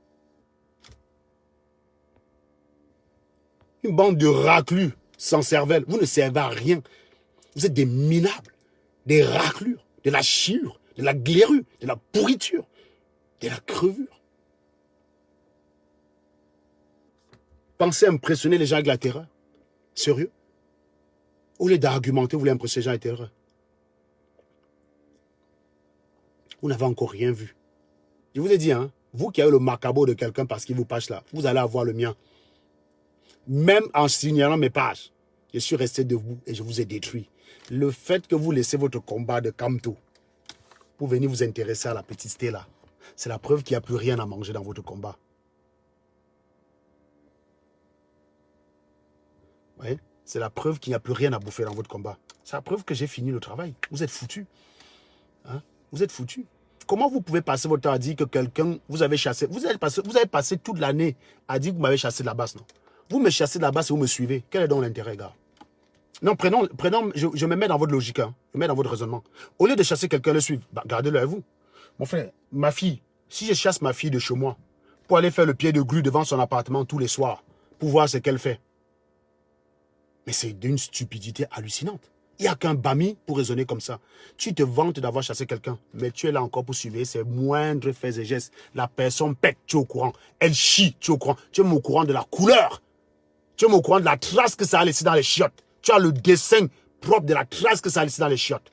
Une bande de raclus sans cervelle. Vous ne servez à rien. Vous êtes des minables, des raclures, de la chiure, de la glairue, de la pourriture, de la crevure. Pensez impressionner les gens avec la terreur. Sérieux? Au lieu d'argumenter, vous voulez impressionner les gens avec la terreur. Vous n'avez encore rien vu. Je vous ai dit, hein, vous qui avez le macabo de quelqu'un parce qu'il vous pâche là, vous allez avoir le mien. Même en signalant mes pages, je suis resté debout et je vous ai détruit. Le fait que vous laissez votre combat de Kamto pour venir vous intéresser à la petite Stella, c'est la preuve qu'il n'y a plus rien à manger dans votre combat. Oui, c'est la preuve qu'il n'y a plus rien à bouffer dans votre combat. C'est la preuve que j'ai fini le travail. Vous êtes foutus. Hein? Vous êtes foutus. Comment vous pouvez passer votre temps à dire que quelqu'un vous avez chassé? Vous avez passé toute l'année à dire que vous m'avez chassé de la base, non? Vous me chassez de la base et vous me suivez. Quel est donc l'intérêt, gars? Non, prenons, je me mets dans votre logique, hein. Je me mets dans votre raisonnement. Au lieu de chasser quelqu'un, le suivre, bah, gardez-le à vous. Mon frère, ma fille, si je chasse ma fille de chez moi pour aller faire le pied de grue devant son appartement tous les soirs, pour voir ce qu'elle fait, mais c'est d'une stupidité hallucinante. Il n'y a qu'un Bami pour raisonner comme ça. Tu te vantes d'avoir chassé quelqu'un, mais tu es là encore pour suivre ses moindres faits et gestes. La personne pète, tu es au courant. Elle chie, tu es au courant. Tu es au courant de la couleur. Tu es au courant de la trace que ça a laissé dans les chiottes. Tu as le dessin propre de la trace que ça a laissé dans les chiottes.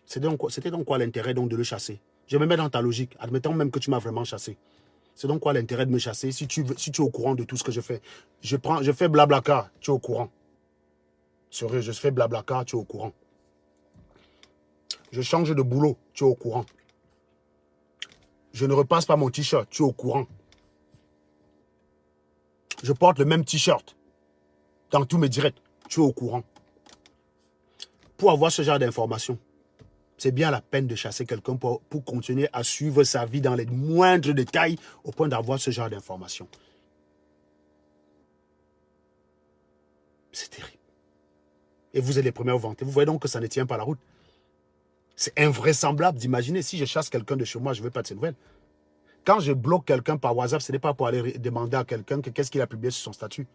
C'était donc quoi l'intérêt de le chasser? Je me mets dans ta logique, admettons même que tu m'as vraiment chassé. C'est donc quoi l'intérêt de me chasser si tu es au courant de tout ce que je fais? Je fais blablacar, tu es au courant. Sérieux, je fais blablacar, tu es au courant. Je change de boulot, tu es au courant. Je ne repasse pas mon t-shirt, tu es au courant. Je porte le même t-shirt dans tous mes directs, tu es au courant. Pour avoir ce genre d'informations, c'est bien la peine de chasser quelqu'un pour continuer à suivre sa vie dans les moindres détails au point d'avoir ce genre d'informations. C'est terrible. Et vous êtes les premiers à vous vanter. Vous voyez donc que ça ne tient pas la route. C'est invraisemblable d'imaginer si je chasse quelqu'un de chez moi, je ne veux pas de ses nouvelles. Quand je bloque quelqu'un par WhatsApp, ce n'est pas pour aller demander à quelqu'un qu'est-ce qu'il a publié sur son statut.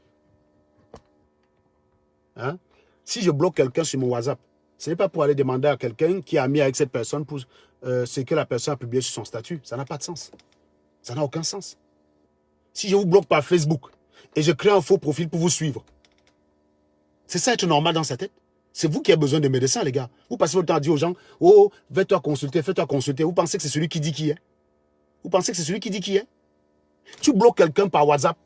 Hein? Si je bloque quelqu'un sur mon WhatsApp, ce n'est pas pour aller demander à quelqu'un qui est ami avec cette personne pour ce que la personne a publié sur son statut. Ça n'a pas de sens. Ça n'a aucun sens. Si je vous bloque par Facebook et je crée un faux profil pour vous suivre, c'est ça être normal dans sa tête? C'est vous qui avez besoin de médecins, les gars. Vous passez votre temps à dire aux gens, oh, fais-toi consulter, fais-toi consulter. Vous pensez que c'est celui qui dit qui est? Vous pensez que c'est celui qui dit qui est? Tu bloques quelqu'un par WhatsApp.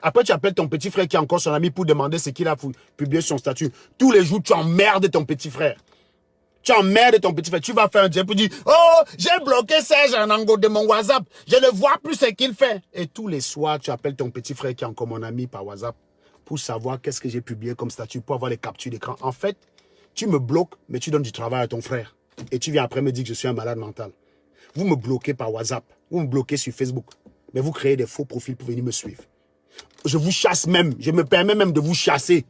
Après, tu appelles ton petit frère qui est encore son ami pour demander ce qu'il a publié sur son statut. Tous les jours, tu emmerdes ton petit frère. Tu emmerdes ton petit frère. Tu vas faire un direct pour dire, oh, j'ai bloqué Serge Anango de mon WhatsApp. Je ne vois plus ce qu'il fait. Et tous les soirs, tu appelles ton petit frère qui est encore mon ami par WhatsApp pour savoir qu'est-ce que j'ai publié comme statut, pour avoir les captures d'écran. En fait, tu me bloques, mais tu donnes du travail à ton frère. Et tu viens après me dire que je suis un malade mental. Vous me bloquez par WhatsApp. Vous me bloquez sur Facebook. Mais vous créez des faux profils pour venir me suivre. Je vous chasse même. Je me permets même de vous chasser.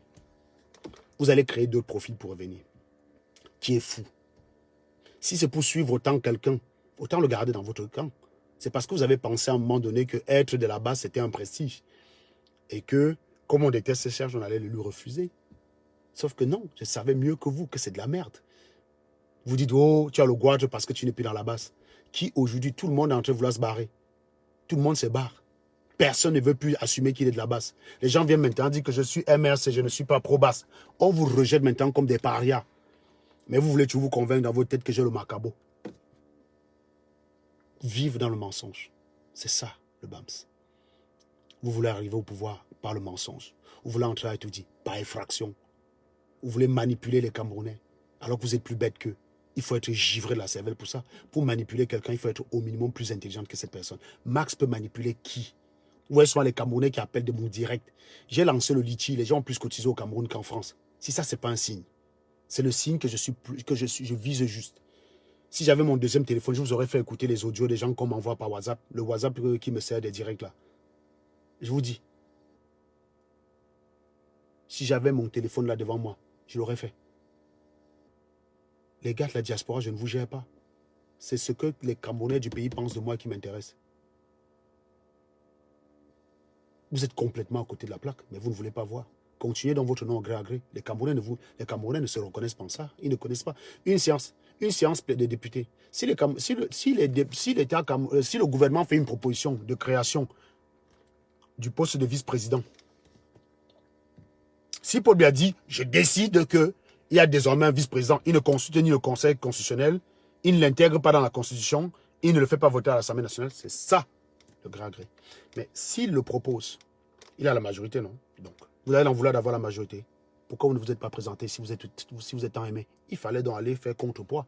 Vous allez créer d'autres profils pour revenir. Qui est fou. Si c'est pour suivre autant quelqu'un, autant le garder dans votre camp. C'est parce que vous avez pensé à un moment donné que être de la base, c'était un prestige. Et que, comme on déteste Serge, on allait le lui refuser. Sauf que non, je savais mieux que vous que c'est de la merde. Vous dites, oh, tu as le gouache parce que tu n'es plus dans la base. Qui aujourd'hui, tout le monde est en train de vouloir se barrer. Tout le monde se barre. Personne ne veut plus assumer qu'il est de la base. Les gens viennent maintenant dire que je suis MRC, je ne suis pas pro-basse. On vous rejette maintenant comme des parias. Mais vous voulez toujours vous convaincre dans votre tête que j'ai le macabo. Vivre dans le mensonge. C'est ça, le BAMS. Vous voulez arriver au pouvoir par le mensonge. Vous voulez entrer à Etoudi par effraction. Vous voulez manipuler les Camerounais alors que vous êtes plus bêtes qu'eux. Il faut être givré de la cervelle pour ça. Pour manipuler quelqu'un, il faut être au minimum plus intelligent que cette personne. Max peut manipuler qui? Où sont les Camerounais qui appellent de mon direct? J'ai lancé le litchi, les gens ont plus cotisé au Cameroun qu'en France. Si ça, c'est pas un signe. C'est le signe que je vise juste. Si j'avais mon deuxième téléphone, je vous aurais fait écouter les audios des gens qu'on m'envoie par WhatsApp. Le WhatsApp qui me sert des directs là. Je vous dis. Si j'avais mon téléphone là devant moi, je l'aurais fait. Les gars de la diaspora, je ne vous gère pas. C'est ce que les Camerounais du pays pensent de moi qui m'intéresse. Vous êtes complètement à côté de la plaque, mais vous ne voulez pas voir. Continuez dans votre nom gré à gré. Les Camerounais ne se reconnaissent pas en ça. Ils ne connaissent pas. Une séance des députés. Si le gouvernement fait une proposition de création du poste de vice-président, si Paul Biya dit, je décide qu'il y a désormais un vice-président, il ne consulte ni le Conseil constitutionnel, il ne l'intègre pas dans la Constitution, il ne le fait pas voter à l'Assemblée nationale, c'est ça le gré à gré. Mais s'il le propose, il a la majorité, non? Donc, vous allez en vouloir d'avoir la majorité. Pourquoi vous ne vous êtes pas présenté si vous êtes tant aimé? Il fallait donc aller faire contrepoids.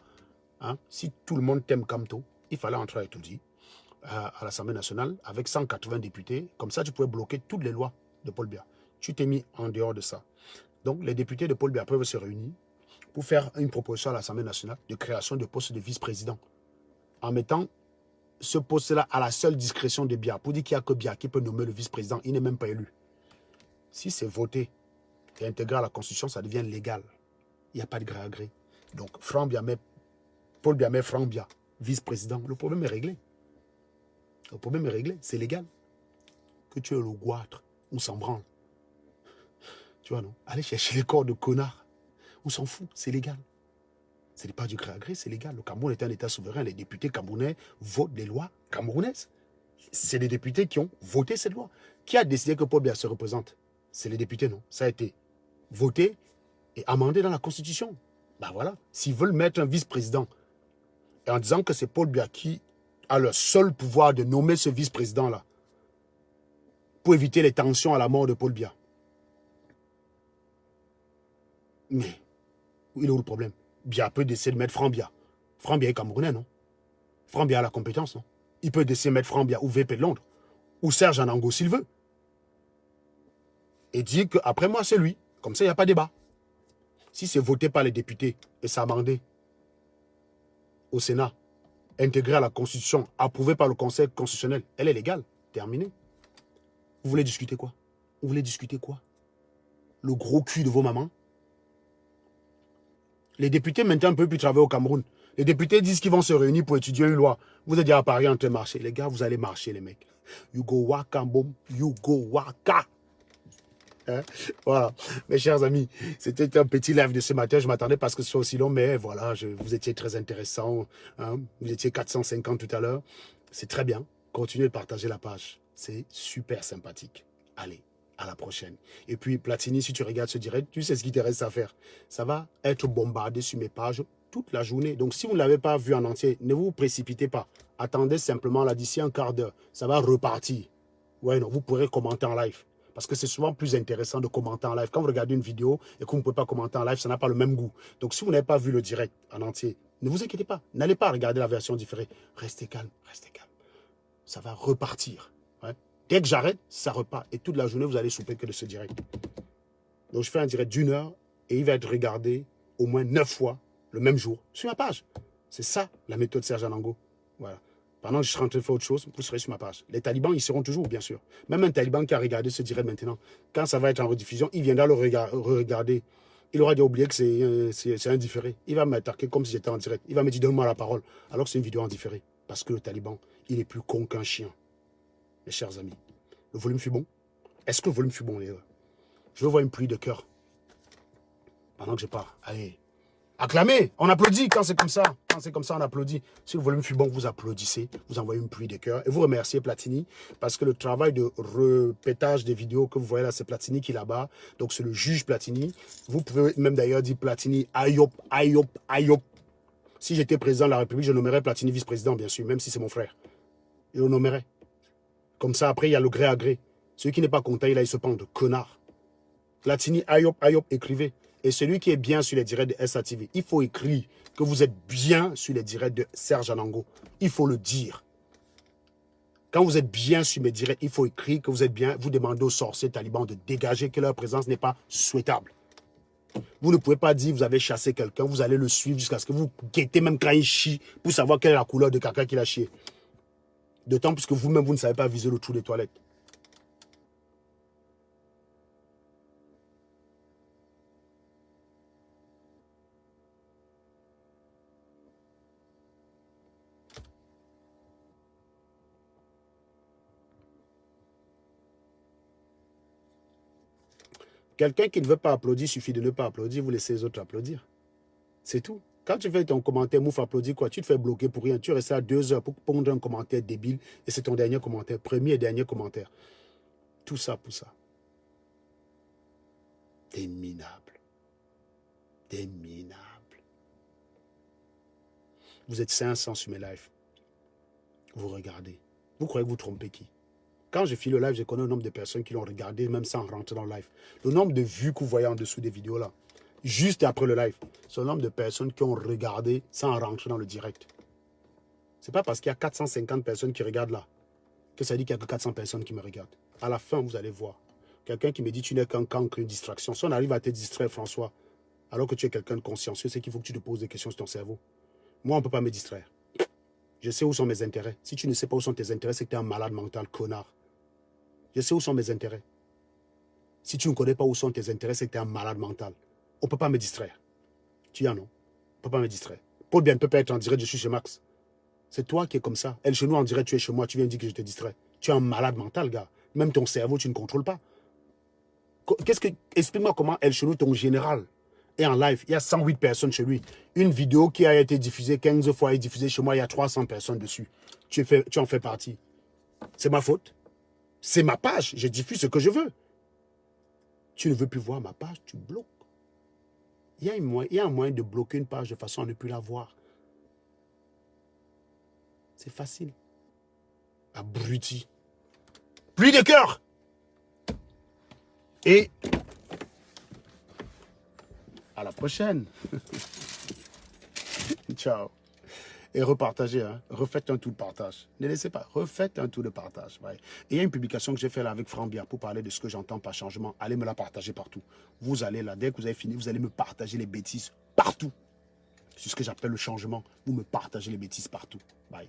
Hein? Si tout le monde t'aime comme toi, il fallait entrer à Étoudi, à l'Assemblée nationale, avec 180 députés. Comme ça, tu pouvais bloquer toutes les lois de Paul Biya. Tu t'es mis en dehors de ça. Donc, les députés de Paul Biya peuvent se réunir pour faire une proposition à l'Assemblée nationale de création de poste de vice-président. En mettant ce poste-là à la seule discrétion de Biya. Pour dire qu'il n'y a que Biya qui peut nommer le vice-président. Il n'est même pas élu. Si c'est voté et intégré à la Constitution, ça devient légal. Il n'y a pas de gré à gré. Donc, Paul Biya met Franck Biya, vice-président. Le problème est réglé. Le problème est réglé. C'est légal. Que tu es le goitre, on s'en branle. Tu vois, non? Allez chercher les corps de connards. On s'en fout, c'est légal. Ce n'est pas du gré à gré, c'est légal. Le Cameroun est un État souverain. Les députés camerounais votent les lois camerounaises. C'est les députés qui ont voté cette loi. Qui a décidé que Paul Biya se représente? C'est les députés, non? Ça a été voté et amendé dans la Constitution. Ben voilà. S'ils veulent mettre un vice-président et en disant que c'est Paul Biya qui a le seul pouvoir de nommer ce vice-président-là pour éviter les tensions à la mort de Paul Biya. Mais, il est où le problème? Biya peut décider de mettre Franck Biya. Franck Biya est camerounais, non? Franck Biya a la compétence, non? Il peut décider de mettre Franck Biya ou VP de Londres, ou Serge Anango s'il veut. Et dire qu'après moi, c'est lui. Comme ça, il n'y a pas de débat. Si c'est voté par les députés et c'est amendé au Sénat, intégré à la Constitution, approuvé par le Conseil constitutionnel, elle est légale. Terminé. Vous voulez discuter quoi? Vous voulez discuter quoi? Le gros cul de vos mamans? Les députés maintenant ne peuvent plus travailler au Cameroun. Les députés disent qu'ils vont se réunir pour étudier une loi. Vous êtes déjà à Paris en train de marcher. Les gars, vous allez marcher, les mecs. You go waka, boom. You go waka. Hein? Voilà. Mes chers amis, c'était un petit live de ce matin. Je m'attendais parce que ce soit aussi long, mais voilà, vous étiez très intéressant. Hein? Vous étiez 450 tout à l'heure. C'est très bien. Continuez de partager la page. C'est super sympathique. Allez. À la prochaine. Et puis, Platini, si tu regardes ce direct, tu sais ce qu'il te reste à faire. Ça va être bombardé sur mes pages toute la journée. Donc, si vous ne l'avez pas vu en entier, ne vous précipitez pas. Attendez simplement là, d'ici un quart d'heure. Ça va repartir. Ouais, non, vous pourrez commenter en live. Parce que c'est souvent plus intéressant de commenter en live. Quand vous regardez une vidéo et que vous ne pouvez pas commenter en live, ça n'a pas le même goût. Donc, si vous n'avez pas vu le direct en entier, ne vous inquiétez pas. N'allez pas regarder la version différée. Restez calme, restez calme. Ça va repartir. Ouais. Dès que j'arrête, ça repart. Et toute la journée, vous allez souper que de ce direct. Donc, je fais un direct d'1 heure et il va être regardé au moins 9 fois le même jour sur ma page. C'est ça, la méthode Serge Anango. Voilà. Pendant que je serai en train de faire autre chose, vous serez sur ma page. Les talibans, ils seront toujours, bien sûr. Même un taliban qui a regardé ce direct maintenant, quand ça va être en rediffusion, il viendra le regarder. Il aura déjà oublié que c'est indifféré. Il va m'attaquer comme si j'étais en direct. Il va me dire, donne-moi la parole. Alors que c'est une vidéo en différé. Parce que le taliban, il est plus con qu'un chien. Mes chers amis, le volume fut bon? Est-ce que le volume fut bon, les gars? Je veux voir une pluie de cœur. Pendant que je pars. Allez. Acclamez, on applaudit quand c'est comme ça. Quand c'est comme ça, on applaudit. Si le volume fut bon, vous applaudissez, vous envoyez une pluie de cœur. Et vous remerciez Platini, parce que le travail de répétage des vidéos que vous voyez là, c'est Platini qui est là-bas. Donc c'est le juge Platini. Vous pouvez même d'ailleurs dire Platini, ayop, ayop, ayop. Si j'étais président de la République, je nommerais Platini vice-président, bien sûr, même si c'est mon frère. Je le nommerais. Comme ça, après, il y a le gré à gré. Celui qui n'est pas content, il se pend de connard. Platini, ayop, ayop, écrivez. Et celui qui est bien sur les directs de SATV, il faut écrire que vous êtes bien sur les directs de Serge Anango. Il faut le dire. Quand vous êtes bien sur mes directs, il faut écrire que vous êtes bien. Vous demandez aux sorciers talibans de dégager, que leur présence n'est pas souhaitable. Vous ne pouvez pas dire que vous avez chassé quelqu'un, vous allez le suivre jusqu'à ce que vous guettez même quand il chie pour savoir quelle est la couleur de caca qu'il a chié. D'autant plus que vous-même, vous ne savez pas viser le trou des toilettes. Quelqu'un qui ne veut pas applaudir, il suffit de ne pas applaudir, vous laissez les autres applaudir. C'est tout. Quand tu fais ton commentaire, mouf, applaudir quoi, tu te fais bloquer pour rien. Tu restes à 2 heures pour pondre un commentaire débile et c'est ton dernier commentaire, premier et dernier commentaire. Tout ça pour ça. T'es minable. T'es minable. Vous êtes 500 sur mes lives. Vous regardez. Vous croyez que vous trompez qui? Quand je file le live, je connais le nombre de personnes qui l'ont regardé, même sans rentrer dans le live. Le nombre de vues que vous voyez en dessous des vidéos là, juste après le live, c'est le nombre de personnes qui ont regardé sans rentrer dans le direct. Ce n'est pas parce qu'il y a 450 personnes qui regardent là, que ça dit qu'il n'y a que 400 personnes qui me regardent. À la fin, vous allez voir. Quelqu'un qui me dit tu n'es qu'un cancre, une distraction. Si on arrive à te distraire, François, alors que tu es quelqu'un de consciencieux, c'est qu'il faut que tu te poses des questions sur ton cerveau. Moi, on ne peut pas me distraire. Je sais où sont mes intérêts. Si tu ne sais pas où sont tes intérêts, c'est que tu es un malade mental, connard. Je sais où sont mes intérêts. Si tu ne connais pas où sont tes intérêts, c'est que tu es un malade mental. On ne peut pas me distraire. Tu y en non? On ne peut pas me distraire. Paul Bien ne peut pas être en direct, je suis chez Max. C'est toi qui es comme ça. Elle chez nous en direct, tu es chez moi, tu viens dire que je te distrais. Tu es un malade mental, gars. Même ton cerveau, tu ne contrôles pas. Explique-moi comment Elle chez nous, ton général, est en live. Il y a 108 personnes chez lui. Une vidéo qui a été diffusée 15 fois est diffusée chez moi, il y a 300 personnes dessus. Tu en fais partie. C'est ma faute. C'est ma page, je diffuse ce que je veux. Tu ne veux plus voir ma page, tu bloques. Il y a un moyen de bloquer une page de façon à ne plus la voir. C'est facile. Abruti. Plus de cœur. Et à la prochaine. Ciao. Et repartagez, hein. Refaites un tour de partage. Ne laissez pas, refaites un tour de partage. Ouais. Et il y a une publication que j'ai faite là avec Franck Bia pour parler de ce que j'entends par changement. Allez me la partager partout. Vous allez là, dès que vous avez fini, vous allez me partager les bêtises partout. C'est ce que j'appelle le changement. Vous me partagez les bêtises partout. Bye.